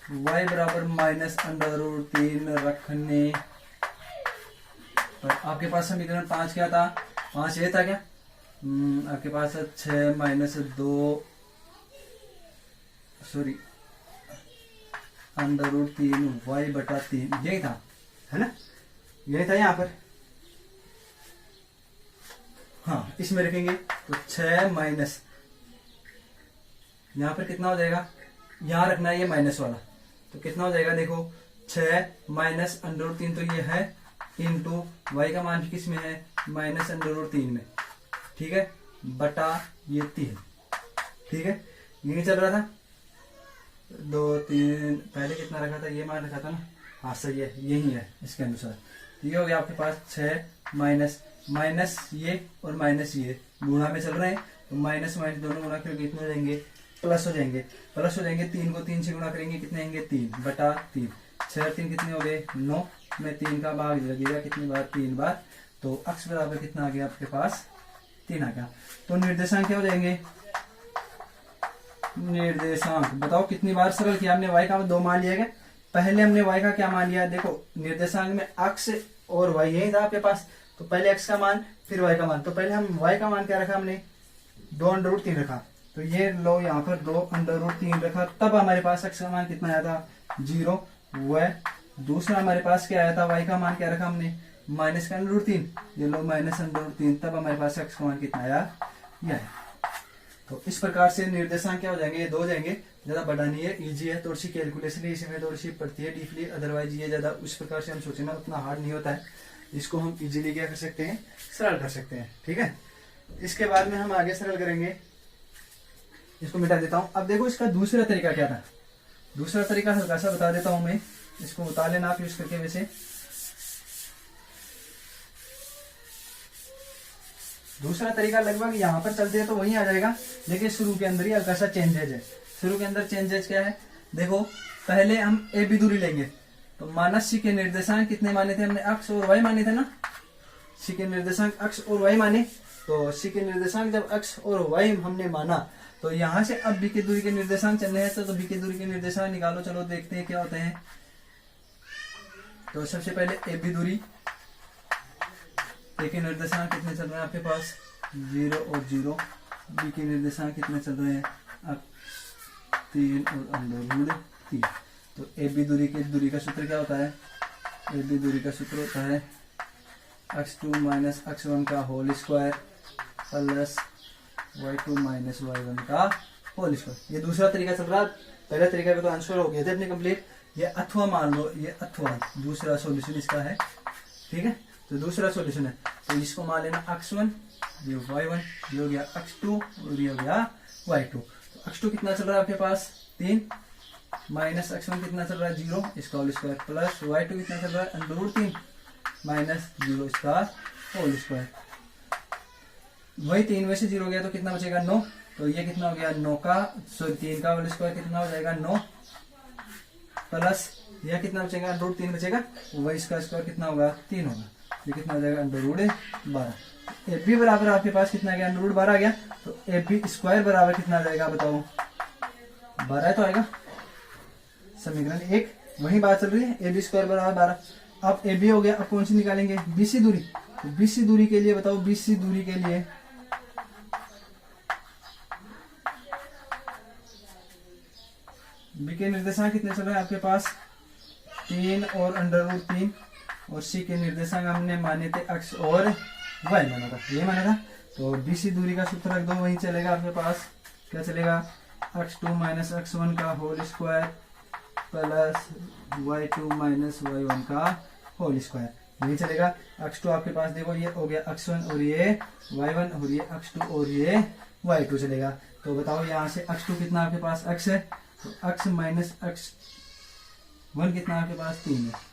y बराबर माइनस अंडर रूट 3 रखने पर आपके पास समीकरण 5 क्या था? 5 ये था क्या? आपके पास 6 minus 2 sorry under root 3 y बटा 3 यही था, है ना? यही था यहाँ पर। हाँ, इसमें रखेंगे तो 6 माइनस, यहाँ पर कितना हो जाएगा? यहाँ रखना है ये माइनस वाला, तो कितना हो जाएगा? देखो 6 माइनस अंडर रूट 3 तो ये है, इंटू वाई का मान किस में है? माइनस अंडर रूट 3 में, ठीक है, बटा ये 3, ठीक है। यही चल रहा था 2 3, पहले कितना रखा था? ये मान रखा था ना? हाँ सही है, यही है इसके अनुसार। ये हो गया आपके पास 6 माइनस माइनस ये और माइनस ये गुणा में चल रहे हैं, तो माइनस माइनस दोनों गुणा करके कितने हो जाएंगे? प्लस हो जाएंगे। प्लस हो जाएंगे, 3 को 3 से गुणा करेंगे, कितने आएंगे? 3 बटा 3। 6 और 3 कितने हो गए? 9 में 3 का भाग लगेगा कितनी बार? 3 बार। तो अक्ष बराबर कितना आ गया आपके पास? 3 आ गया। तो निर्देशांक क्या हो जाएंगे? निर्देशांक बताओ कितनी बार सरल किया हमने? y का 2 मान लिया गया। पहले हमने y का क्या मान लिया? देखो निर्देशांक में अक्ष और y यही था आपके पास, तो पहले x का मान फिर y का मान। तो पहले हम y का मान क्या रखा हमने? 2 अंडर रूट 3 रखा, तो ये लो यहाँ पर 2 अंडर रूट 3 रखा, तब हमारे पास x का मान कितना आया था? 0। वह दूसरा हमारे पास क्या आया था? y का मान क्या रखा हमने? माइनस का अंडर रूट 3, ये लो माइनस अंडर रूट 3, तब हमारे पास x का मान कितना आया? यह है। तो इस प्रकार से निर्देशांक क्या हो जाएंगे? ये 2 हो जाएंगे। ज्यादा बड़ा नहीं है, इजी है, थोड़ी सी कैलकुलेशन है इसमें, थोड़ी सी पड़ती है डीपली, अदरवाइज ये ज्यादा उस प्रकार से हम सोचे ना उतना हार्ड नहीं होता है। इसको हम इजीली क्या कर सकते हैं? सरल कर सकते हैं, ठीक है। इसके बाद में हम आगे सरल करेंगे, इसको मिटा देता हूं। अब देखो इसका दूसरा तरीका क्या था? दूसरा तरीका हल्का सा बता देता हूं मैं, इसको बता लेना आप यूज करके। वैसे दूसरा तरीका लगभग यहाँ पर चलते हैं तो वही आ जाएगा, लेकिन शुरू के अंदर ही हल्का सा चेंजेज है। शुरू के अंदर चेंजेज क्या है? देखो पहले हम ए बी दूरी लेंगे, तो मानस सी के निर्देशांक कितने माने थे हमने? अक्ष और वाई माने थे ना? सी के निर्देशांक अक्ष और वाई माने, तो सी के निर्देशांक जब अक्ष और वाई हमने माना, तो यहाँ से अब बी के दूरी के निर्देशांक चलने हैं, तो बी के दूरी के निर्देशांक निकालो। चलो देखते हैं क्या होते हैं। तो सबसे पहले ए बी दूरी, ए के निर्देशांक कितने चल रहे हैं आपके पास? 0 और 0। बी के निर्देशांक कितने चल रहे हैं? अब 3 और अंडर रूट 3। तो ए बी दूरी का सूत्र क्या होता है? ए बी दूरी का सूत्र होता है x2 माइनस x1 का whole square plus y2 minus y1 का होल स्क्वायर। ये दूसरा तरीका चल रहा है। पहले तरीका का तो आंसर हो गया थे अपने कंप्लीट। ये अथवा मान लो, ये अथवा दूसरा सॉल्यूशन इसका है, ठीक है। तो दूसरा सॉल्यूशन है, तो इसको मान लेना x1, ये y1, ये हो गया x2 और ये हो गया y2। तो x2 कितना चल रहा है आपके पास? 3 माइनस x1 कितना चल रहा है? 0, इसका होल स्क्वायर प्लस y2 कितना चल रहा है? अंडर रूट 3 माइनस 0, इसका होल स्क्वायर। वही 3 में से 0 गया तो कितना बचेगा? 9। तो ये कितना हो गया? 9 का सॉरी 3 का होल स्क्वायर कितना हो जाएगा? 9 प्लस यह कितना बचेगा? अंडर रूट 3 बचेगा। वही इसका स्क्वायर कितना होगा? 3 होगा। ये कितना हो जाएगा? Under root 12। ए बी बराबर आपके पास कितना आ गया? अंडर रूट 12 आ गया। तो ए बी स्क्वायर बराबर कितना आ जाएगा बताओ? 12 तो आएगा। समीकरण 1 वही बात चल रही है, ए बी स्क्वायर बराबर 12। अब ए बी हो गया, अब कौन सी निकालेंगे? बीसी दूरी। तो बीसी दूरी के लिए बताओ, बीसी दूरी के लिए बी के निर्देशांक कितने चल रहे हैं आपके पास? 3 और अंडर रूट 3, और सी के निर्देशांक हमने माने थे x और y माना था, ये माना था। तो बीसी दूरी का सूत्र रख दो, वही चलेगा आपके पास। क्या चलेगा? x2 माइनस x1 का whole square plus y2 minus y1 का होल स्क्वायर, यही चलेगा। x2 आपके पास देखो ये हो गया x1 और ये y1, और ये x2 और ये y2 चलेगा। तो बताओ यहाँ से x2 कितना आपके पास? x है, तो x माइनस x1 कितना आपके पास? 3 है,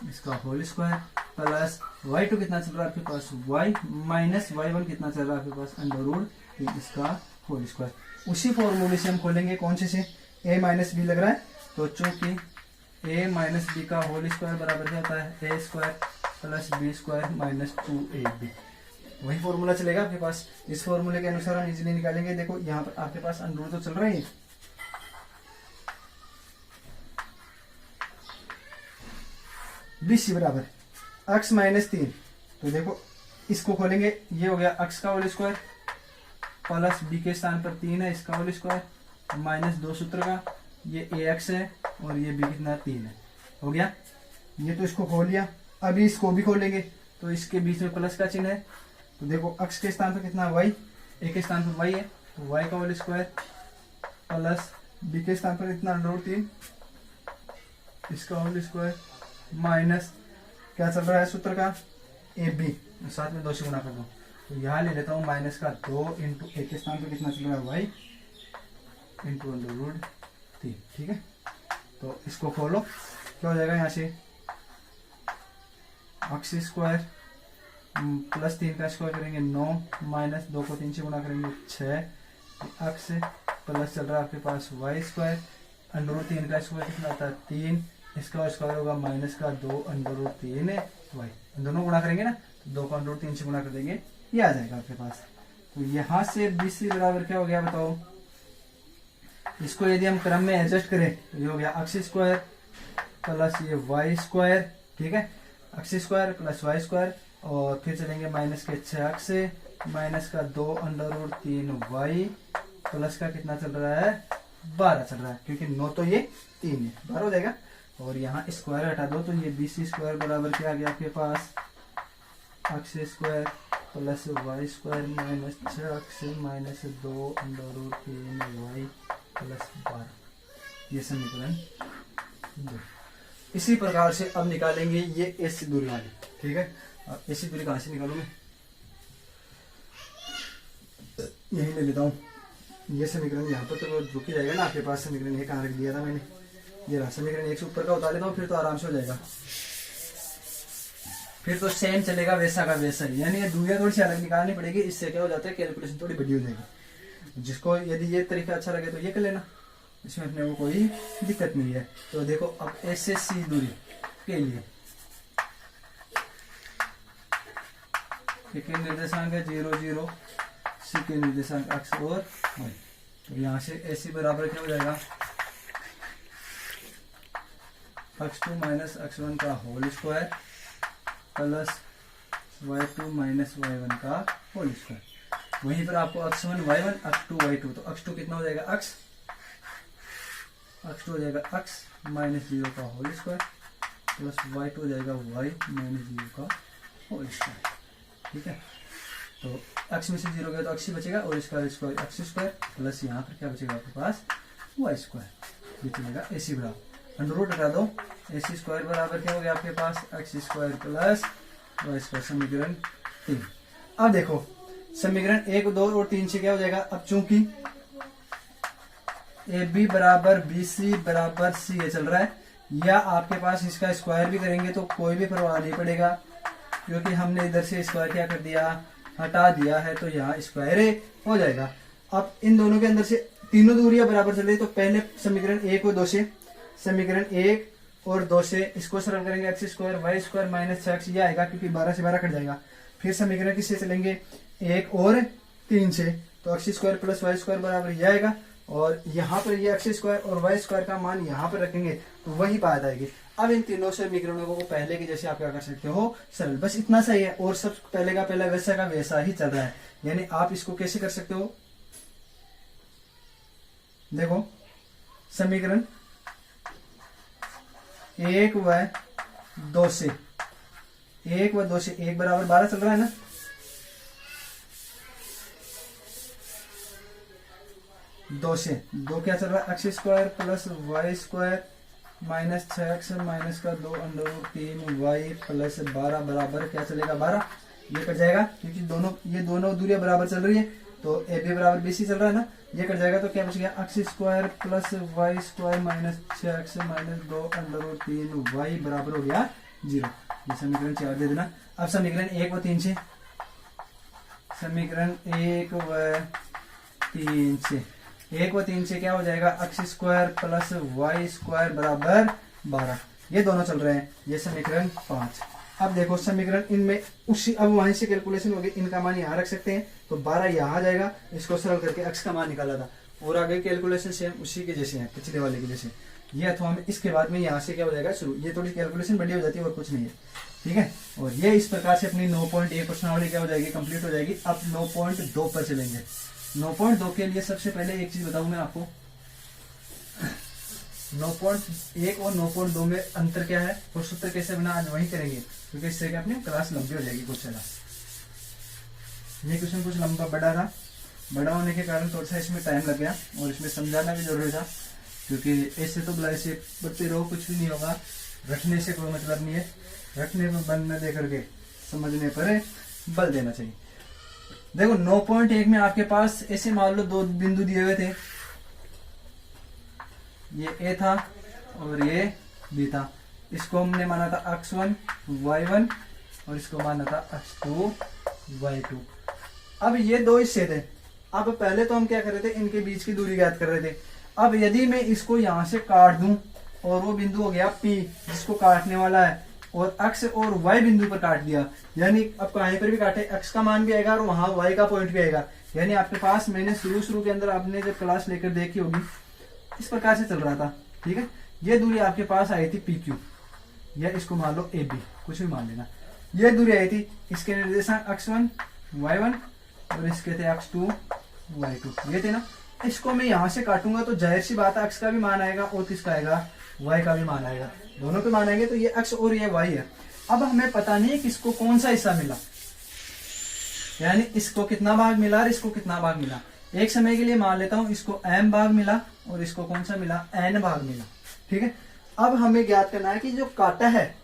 इसका होल स्क्वायर प्लस y2 कितना चल रहा है आपके पास? y माइनस y1 कितना चल रहा है आपके पास? अंडर रूट 3, इसका होल स्क्वायर। उसी फॉर्मूले से हम खोलेंगे, कौन से a माइनस बी लग रहा है, तो चूंकि a माइनस बी का होल स्क्वायर बराबर क्या होता है? a square plus b square minus 2ab, वही फॉर्मूला चलेगा आपके पास। इस फॉर्मूले के अनुसार हम इजीली निकालेंगे। देखो यहाँ पर आपके पास अंडर रूट तो चल रहा है, BC बराबर x माइनस 3। तो देखो इसको खोलेंगे, ये हो गया x का होल स्क्वायर प्लस b के स्थान पर 3 है इसका होल स्क्वायर माइनस 2 सूत्र का, ये ax है और ये b कितना 3 है। हो गया, ये तो इसको खोल लिया। अभी इसको भी खोलेंगे तो इसके बीच में प्लस का चिन्ह है। तो देखो x के स्थान पर कितना y, a के स्थान पर y है तो y का होल स्क्वायर प्लस b के स्थान पर इतना √3 इसका होल स्क्वायर माइनस क्या चल रहा है सूत्र का AB, साथ में 2 से गुणा कर दो। तो यहाँ ले लेता हूँ माइनस का 2 इंटू a के स्थान पर कितना चल रहा है y इंटू √3। ठीक है, तो इसको खोलो, क्या हो जाएगा यहाँ से x स्क्वायर प्लस 3 का स्क्वायर करेंगे 9 माइनस 2 को 3 से गुणा करेंगे 6 x प्लस चल रहा है आपके पास y स्क्वायर √3 का स्क्वायर कितना आता है 3, इसका स्क्वायर होगा माइनस का 2 √3 y, दोनों गुणा करेंगे ना तो 2 को √3 से गुणा कर देंगे, ये आ जाएगा आपके पास। तो यहाँ से BC बराबर क्या हो गया बताओ, इसको यदि हम क्रम में एडजस्ट करें तो ये हो गया x स्क्वायर प्लस ये y स्क्वायर। ठीक है, x square plus y square और फिर चलेंगे माइनस के 6x से माइनस का 2 √3y प्लस का कितना चल रहा है 12 चल रहा है, क्योंकि 9 तो ये 3 है 12 हो जाएगा। और यहाँ स्क्वायर हटा दो तो ये BC स्क्वायर बराबर क्या आ गया आपके पास x square plus y square minus 6x minus 2 √3y plus 12, ये समीकरण 2। इसी प्रकार से अब निकालेंगे ये AC दूरी वाली। ठीक है, अब AC दूरी कहाँ से निकालूंगे, यही ले लेता हूँ। ये समीकरण यहाँ पर तो रुक ही जाएगा ना आपके पास, समीकरण ये कहाँ रख दिया था मैंने, ये रहा समीकरण 1 से ऊपर का उतार लेता हूँ, फिर तो आराम से हो जाएगा, फिर तो सेम चलेगा वैसा का वैसा ही। यानी ये दूरियां थोड़ी सी अलग निकालनी पड़ेगी, इससे क्या हो जाता है कैलकुलेशन थोड़ी बड़ी हो जाएगी। जिसको यदि ये तरीका अच्छा लगे तो ये कर लेना, इसमें अपने को कोई दिक्कत नहीं है। तो देखो अब A से C दूरी के लिए के निर्देशांक है 0 0, C के निर्देशांक x और y। तो यहाँ से AC बराबर क्या हो जाएगा x2 माइनस x1 का whole square plus y2 minus y1 का होल स्क्वायर। वहीं पर आपको x1 y1 x2 y2, तो x2 कितना हो जाएगा x2 हो जाएगा x माइनस 0 का होल स्क्वायर प्लस y2 हो जाएगा y माइनस 0 का होल स्क्वायर। ठीक है, तो x में से 0 गया तो x ही बचेगा और इसका स्क्वायर x स्क्वायर प्लस यहाँ पर क्या बचेगा आपके पास y स्क्वायर, ये चलेगा AC बराबर अंडर रूट हटा दो, AC स्क्वायर बराबर क्या हो गया आपके पास x square plus y square, समीकरण 3। अब देखो समीकरण 1 2 और 3 से क्या हो जाएगा, अब चूंकि AB बराबर BC बराबर C ये चल रहा है, या आपके पास इसका स्क्वायर भी करेंगे तो कोई भी परवाह नहीं पड़ेगा, क्योंकि हमने इधर से स्क्वायर क्या कर दिया हटा दिया है, तो यहाँ स्क्वायर हो जाएगा। अब इन दोनों के अंदर से तीनों दूरियां बराबर चल रही, तो पहले समीकरण 1 और 2 से, समीकरण 1 और 2 से इसको सरल करेंगे x square y square minus 6x ये आएगा, क्योंकि 12 से 12 कट जाएगा। फिर समीकरण किससे चलेंगे 1 और 3 से, तो x square plus y square बराबर ये आएगा, और यहाँ पर ये x स्क्वायर और y स्क्वायर का मान यहाँ पर रखेंगे तो वही बात आएगी। अब इन तीनों समीकरणों को पहले के जैसे आप क्या कर सकते हो सरल, बस इतना सही है, और सब पहले का पहला वैसा का वैसा ही चल रहा है। यानी आप इसको कैसे कर सकते हो, देखो समीकरण 1 व 2 से 1 व 2 से 1 बराबर 12 चल रहा है ना, दो से 2 क्या चल रहा है x square plus y square minus 6x minus का 2 अंडर रूट 3y प्लस 12 बराबर क्या चलेगा 12, ये कट जाएगा क्योंकि ये दोनों दूरियां बराबर चल रही है, तो ए बी बराबर बी सी चल रहा है ना, ये कट जाएगा तो क्या बच गया x square plus y square minus 6x minus 2 under root 3y बराबर हो गया 0। ये समीकरण 4 दे देना। अब समीकरण 1 व 3 से, समीकरण 1 व 3 से, 1 व 3 से क्या हो जाएगा x square plus y square बराबर 12, ये दोनों चल रहे हैं। ये समीकरण 5। अब देखो समीकरण इनमें उसी, अब वहीं से कैलकुलेशन होगी, इनका मान यहाँ रख सकते हैं तो 12 यहाँ आ जाएगा, इसको सरल करके x का मान निकाला था, और आगे कैलकुलेशन सेम उसी के जैसे है पिछले वाले के जैसे। ये अथवा में इसके बाद में यहाँ से क्या हो जाएगा शुरू। ये थोड़ी कैलकुलेशन बड़ी हो जाती है और कुछ नहीं है, ठीक है। और ये इस प्रकार से अपनी 9.1 प्रश्नावली क्या हो जाएगी, कंप्लीट हो जाएगी। अब 9.2 पर चलेंगे। 9.2 के लिए सबसे पहले एक चीज बताऊं मैं आपको, 9.1 और 9.2 में अंतर क्या है और सूत्र कैसे बना, आज वही करेंगे, क्योंकि इससे क्या अपनी क्लास लंबी हो जाएगी कुछ ज़्यादा। ये क्वेश्चन कुछ लंबा बड़ा था, बड़ा होने के कारण थोड़ा सा इसमें टाइम लग गया और इसमें समझाना भी जरूरी था, क्योंकि ऐसे तो बुला ऐसे पढ़ते रहो कुछ भी नहीं होगा, रखने से कोई मतलब नहीं है, रखने पर बल न दे करके समझने पर बल देना चाहिए। देखो 9.1 में आपके पास ऐसे मान लो दो बिंदु दिए हुए थे, ये ए था और ये बी था। इसको हमने माना था x1 y1 और इसको माना था x2 y2। अब ये दो हिस्से थे। अब पहले तो हम क्या कर रहे थे, इनके बीच की दूरी ज्ञात कर रहे थे। अब यदि मैं इसको यहां से काट दूं और वो बिंदु हो गया P जिसको काटने वाला है, और x और y बिंदु पर काट दिया, यानी अब कहीं पर भी काटे x का मान भी आएगा और वहां y का पॉइंट भी आएगा। यानी आपके पास, मैंने शुरू के अंदर आपने जब क्लास लेकर देखी होगी, इस प्रकार से चल रहा था, ठीक है। ये दूरी आपके पास आई थी PQ, या इसको मान लो AB, कुछ भी मान लेना। ये दूरी आई थी, इसके निर्देशांक x1 y1 और इसके थे x2 y2, ये थे ना। इसको मैं यहां से काटूंगा तो जाहिर सी बात है x का भी मान आएगा और किसका आएगा, y का भी मान आएगा, दोनों पे मान आएंगे। तो ये x और ये y है। अब हमें पता नहीं किसको कौन सा हिस्सा मिला, यानी इसको कितना भाग मिला और इसको कितना भाग मिला। एक समय के लिए मान लेता हूं इसको m भाग मिला और इसको कौन सा मिला, n भाग मिला, ठीक है। अब हमें ज्ञात करना है कि जो काटा है,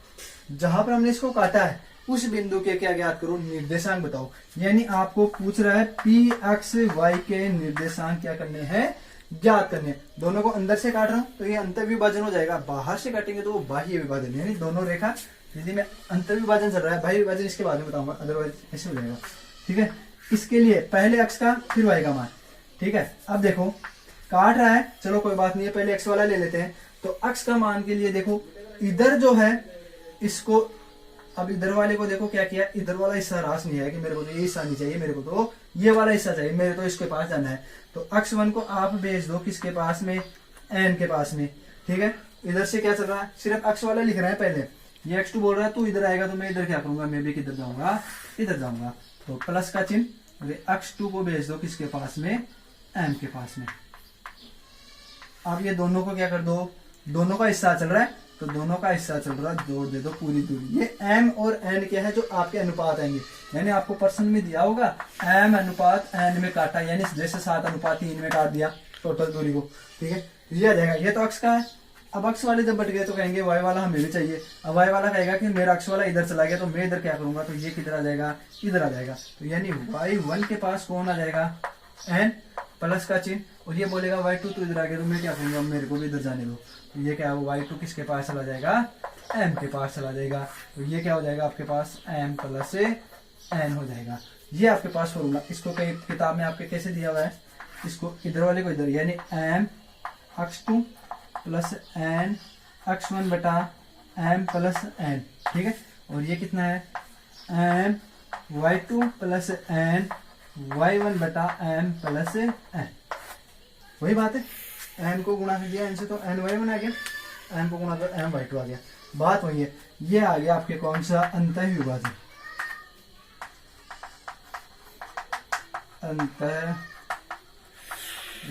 जहां पर हमने इसको काटा है, उस बिंदु के क्या ज्ञात करो, निर्देशांक बताओ। यानी आपको पूछ रहा है P x y के निर्देशांक क्या करने हैं, ज्ञात करने। दोनों को अंदर से काट रहा हूं तो ये अंतर विभाजन हो जाएगा, बाहर से काटेंगे तो वो बाह्य विभाजन, यानी दोनों रेखा यदि में अंतर विभाजन चल रहा है, बाह्य विभाजन इसके बाद में बताऊंगा, अदरवाइज ऐसे हो जाएगा, ठीक है। इसके लिए पहले x का फिर y का मान, ठीक है। अब देखो काट रहा है, चलो कोई बात नहीं है, पहले x वाला ले लेते हैं। तो x का मान के लिए देखो, इधर जो है इसको, अब इधर वाले को देखो क्या किया, इधर वाला हिस्सा रास नहीं है कि मेरे को तो ये हिस्सा नहीं चाहिए, मेरे को तो ये वाला हिस्सा चाहिए, मेरे तो इसके पास जाना है। तो x1 को आप भेज दो किसके पास में, n के पास में, ठीक है। इधर से क्या चल रहा है, सिर्फ x वाला लिख रहे हैं पहले। ये x2 बोल रहा है तू इधर आएगा तो मैं इधर क्या करूंगा, मैं भी किधर जाऊंगा, इधर जाऊंगा। तो प्लस का चिन्ह, x2 को भेज दो किसके पास में, m के पास में। अब ये दोनों को क्या कर दो, दोनों का हिस्सा चल रहा है तो दोनों का हिस्सा चल रहा है, जोड़ दे दो पूरी दूरी। ये m और n क्या है, जो आपके अनुपात आएंगे, यानी आपको प्रश्न में दिया होगा m अनुपात n में काटा, यानी जैसे 7:3 में काट दिया टोटल दूरी को, ठीक है। ये आ जाएगा, ये तो x का है। अब x वाले जब बट गए तो कहेंगे y वाला हमें भी चाहिए। अब y वाला कहेगा कि मेरा x वाला इधर चला गया तो मैं इधर क्या करूंगा, तो ये किधर आ जाएगा, इधर आ जाएगा। तो यानी y1 के पास कौन आ जाएगा, n प्लस का चिन्ह, और ये बोलेगा y2 तो इधर आ गया तो मैं क्या करूंगा, मेरे को भी इधर जाने दो। तो ये क्या है, y2 किसके पास चला जाएगा, m के पास चला जाएगा। तो ये क्या हो जाएगा आपके पास, m प्लस n हो जाएगा। ये आपके पास फॉर्मूला, इसको कई किताब में आपके कैसे दिया हुआ है, इसको इधर वाले को इधर, यानी m x2 plus n x1 बटा m प्लस n, ठीक है। और ये कितना है, m y2 plus n y1 बटा m प्लस n, वही बात है। m को गुणा कर दिया n से तो n y1 आ गया, m को गुणा कर m y2 आ गया, बात वही है। ये आ गया आपके कौन सा, अंतः विभाजन, अंतः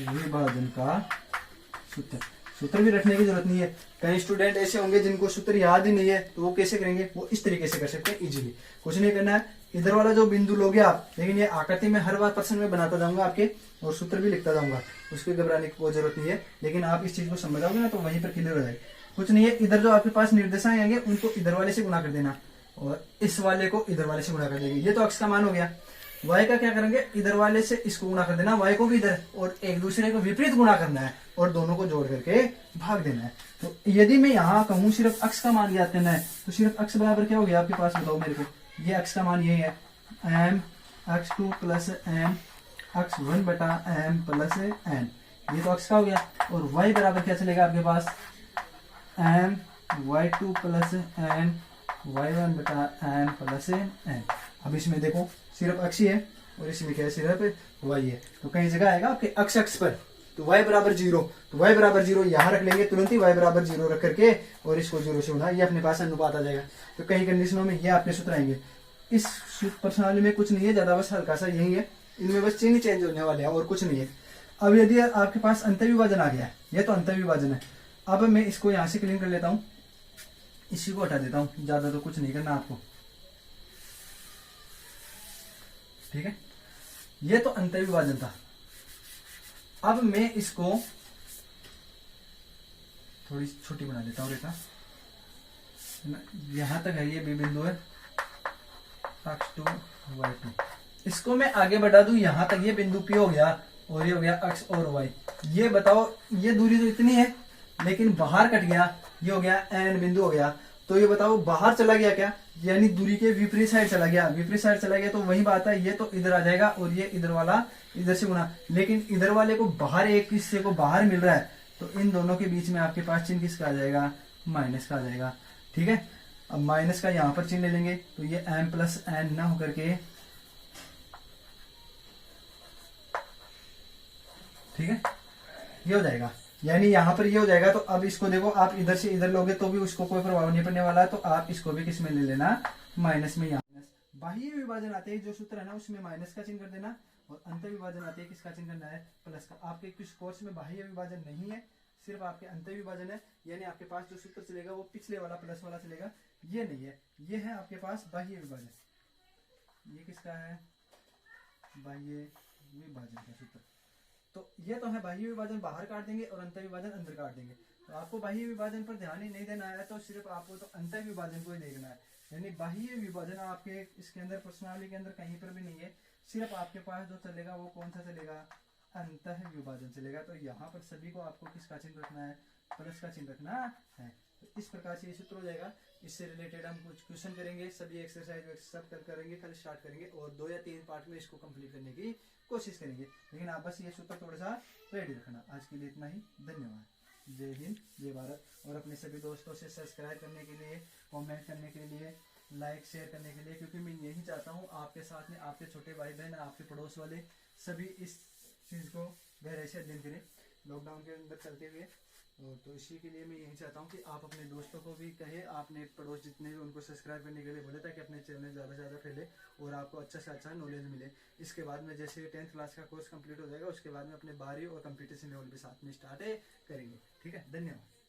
विभाजन का सूत्र। सूत्र भी रखने की जरूरत नहीं है। कई स्टूडेंट ऐसे होंगे जिनको सूत्र याद ही नहीं है, तो वो कैसे करेंगे, वो इस तरीके से कर सकते हैं इजीली। कुछ नहीं करना है, इधर वाला जो बिंदु लोगे आप, लेकिन ये आकृति में हर बार प्रश्न में बनाता जाऊंगा आपके, और सूत्र भी लिखता जाऊंगा, उसकी घबराने की कोई जरूरत नहीं है। लेकिन आप इस चीज को समझ आओगे ना तो वहीं पर क्लियर हो जाएगा। कुछ नहीं है, इधर जो आपके पास निर्देशांक आएंगे उनको इधर वाले से गुणा कर देना और इस वाले को इधर वाले से गुणा कर देंगे। ये तो x का मान हो गया। y का क्या करेंगे, इधर वाले से इसको गुणा कर देना, y को भी इधर, और एक दूसरे को विपरीत गुणा करना है और दोनों को जोड़ करके भाग देना है। तो यदि मैं यहाँ कहूँ सिर्फ x का मान ज्ञात करना है, तो सिर्फ x बराबर क्या हो गया आपके पास, बताओ मेरे को। ये x का मान यही है, m x2 plus m x1 बटा m प्लस n, ये तो x का हो गया। और y बराबर क्या चलेगा आपके पास, m y2 plus n y1 बटा m प्लस n। अब इसमें देखो सिर्फ x ही है और इसमें क्या है, सिर्फ y है, तो कई जगह आएगा आपके x पर, तो y बराबर 0, तो y बराबर 0 यहाँ रख लेंगे तुरंत ही, y बराबर 0 रख करके और इसको 0 से गुणा, ये अपने पास अनुपात आ जाएगा। तो कई कंडीशनों में ये आपके सूत्र आएंगे। इस प्रश्नावली में कुछ नहीं है ज्यादा, बस हल्का सा यही है, इनमें बस चिन्ह चेंज होने वाले हैं और कुछ नहीं है। अब यदि आपके पास अंतर्विभाजन आ गया है, ये तो अंतर्विभाजन है। अब मैं इसको यहां से क्लीन कर लेता हूं, इसी को हटा देता हूं, ज्यादा तो कुछ नहीं करना आपको, ठीक है। ये तो अंतर्विभाजन था। अब मैं इसको थोड़ी छोटी बना देता हूं रेखा, यहां तक है ये बी बिंदु है, x2 y2। इसको मैं आगे बढ़ा दूं यहां तक, ये बिंदु P हो गया और ये हो गया x और y। ये बताओ, ये दूरी तो इतनी है लेकिन बाहर कट गया, ये हो गया n बिंदु हो गया। तो ये बताओ बाहर चला गया क्या, यानी दूरी के विपरीत साइड चला गया, विपरीत साइड चला गया तो वही बात है, ये तो इधर आ जाएगा और ये इधर वाला इधर से गुना, लेकिन इधर वाले को बाहर, एक हिस्से को बाहर मिल रहा है, तो इन दोनों के बीच में आपके पास चिन्ह किसका आ जाएगा, माइनस का आ जाएगा, ठीक है। अब माइनस का यहां पर चिन्ह ले लेंगे, तो ये m प्लस n ना होकर के, ठीक है, ये हो जाएगा, यानी यहां पर ये हो जाएगा। तो अब इसको देखो, आप इधर से इधर लोगे तो भी उसको कोई प्रभाव नहीं पड़ने वाला, तो आप इसको भी किस में ले लेना, माइनस में। यहाँ बाह्य विभाजन आते हैं जो सूत्र है ना, उसमें माइनस का चिन्ह कर देना, और अंतर विभाजन आते हैं किसका चिन्ह करना है, प्लस का। आपके कुछ कोर्स में बाह्य विभाजन नहीं है, सिर्फ आपके अंतर विभाजन है, यानी आपके पास जो सूत्र चलेगा वो पिछले वाला प्लस वाला चलेगा, ये नहीं है, ये है आपके पास बाह्य विभाजन। ये किसका है, बाह्य विभाजन का सूत्र। तो ये तो है बाह्य विभाजन, बाहर काट देंगे और अंतर विभाजन अंदर काट देंगे। तो आपको बाह्य विभाजन पर ध्यान ही नहीं देना है, तो सिर्फ आपको तो अंतर विभाजन को ही देखना है। यानी बाह्य विभाजन आपके इसके अंदर प्रश्नावली के अंदर कहीं पर भी नहीं है, सिर्फ आपके पास जो चलेगा वो कौन सा चलेगा, अंतर विभाजन चलेगा। तो यहाँ पर सभी को आपको किसका चिन्ह रखना है, प्लस का चिन्ह रखना है। तो इस प्रकार से ये सूत्र हो जाएगा। इससे रिलेटेड हम कुछ क्वेश्चन करेंगे, सभी एक्सरसाइज सब कल करेंगे, कल स्टार्ट करेंगे और 2 या 3 पार्ट में इसको कंप्लीट करने की कोशिश करेंगे। लेकिन आप बस ये सूत्र थोड़ा सा रेडी रखना। आज के लिए इतना ही, धन्यवाद। जय हिंद, जय भारत। और अपने सभी दोस्तों से सब्सक्राइब करने के लिए, कमेंट करने के लिए, लाइक शेयर करने के लिए, क्योंकि मैं यही चाहता हूँ आपके साथ में आपके छोटे भाई बहन, आपके पड़ोस वाले सभी इस चीज को गहराई से अध्ययन करें लॉकडाउन के अंदर चलते हुए। और तो इसी के लिए मैं यही चाहता हूँ कि आप अपने दोस्तों को भी कहे, आपने पड़ोस जितने भी उनको सब्सक्राइब करने के लिए बोले, ताकि अपने चैनल ज़्यादा से ज़्यादा फैले और आपको अच्छा से अच्छा नॉलेज मिले। इसके बाद में जैसे 10th क्लास का कोर्स कंप्लीट हो जाएगा, उसके बाद में अपने 12वीं और कंपटीशन लेवल भी साथ में स्टार्ट करेंगे। ठीक है, धन्यवाद।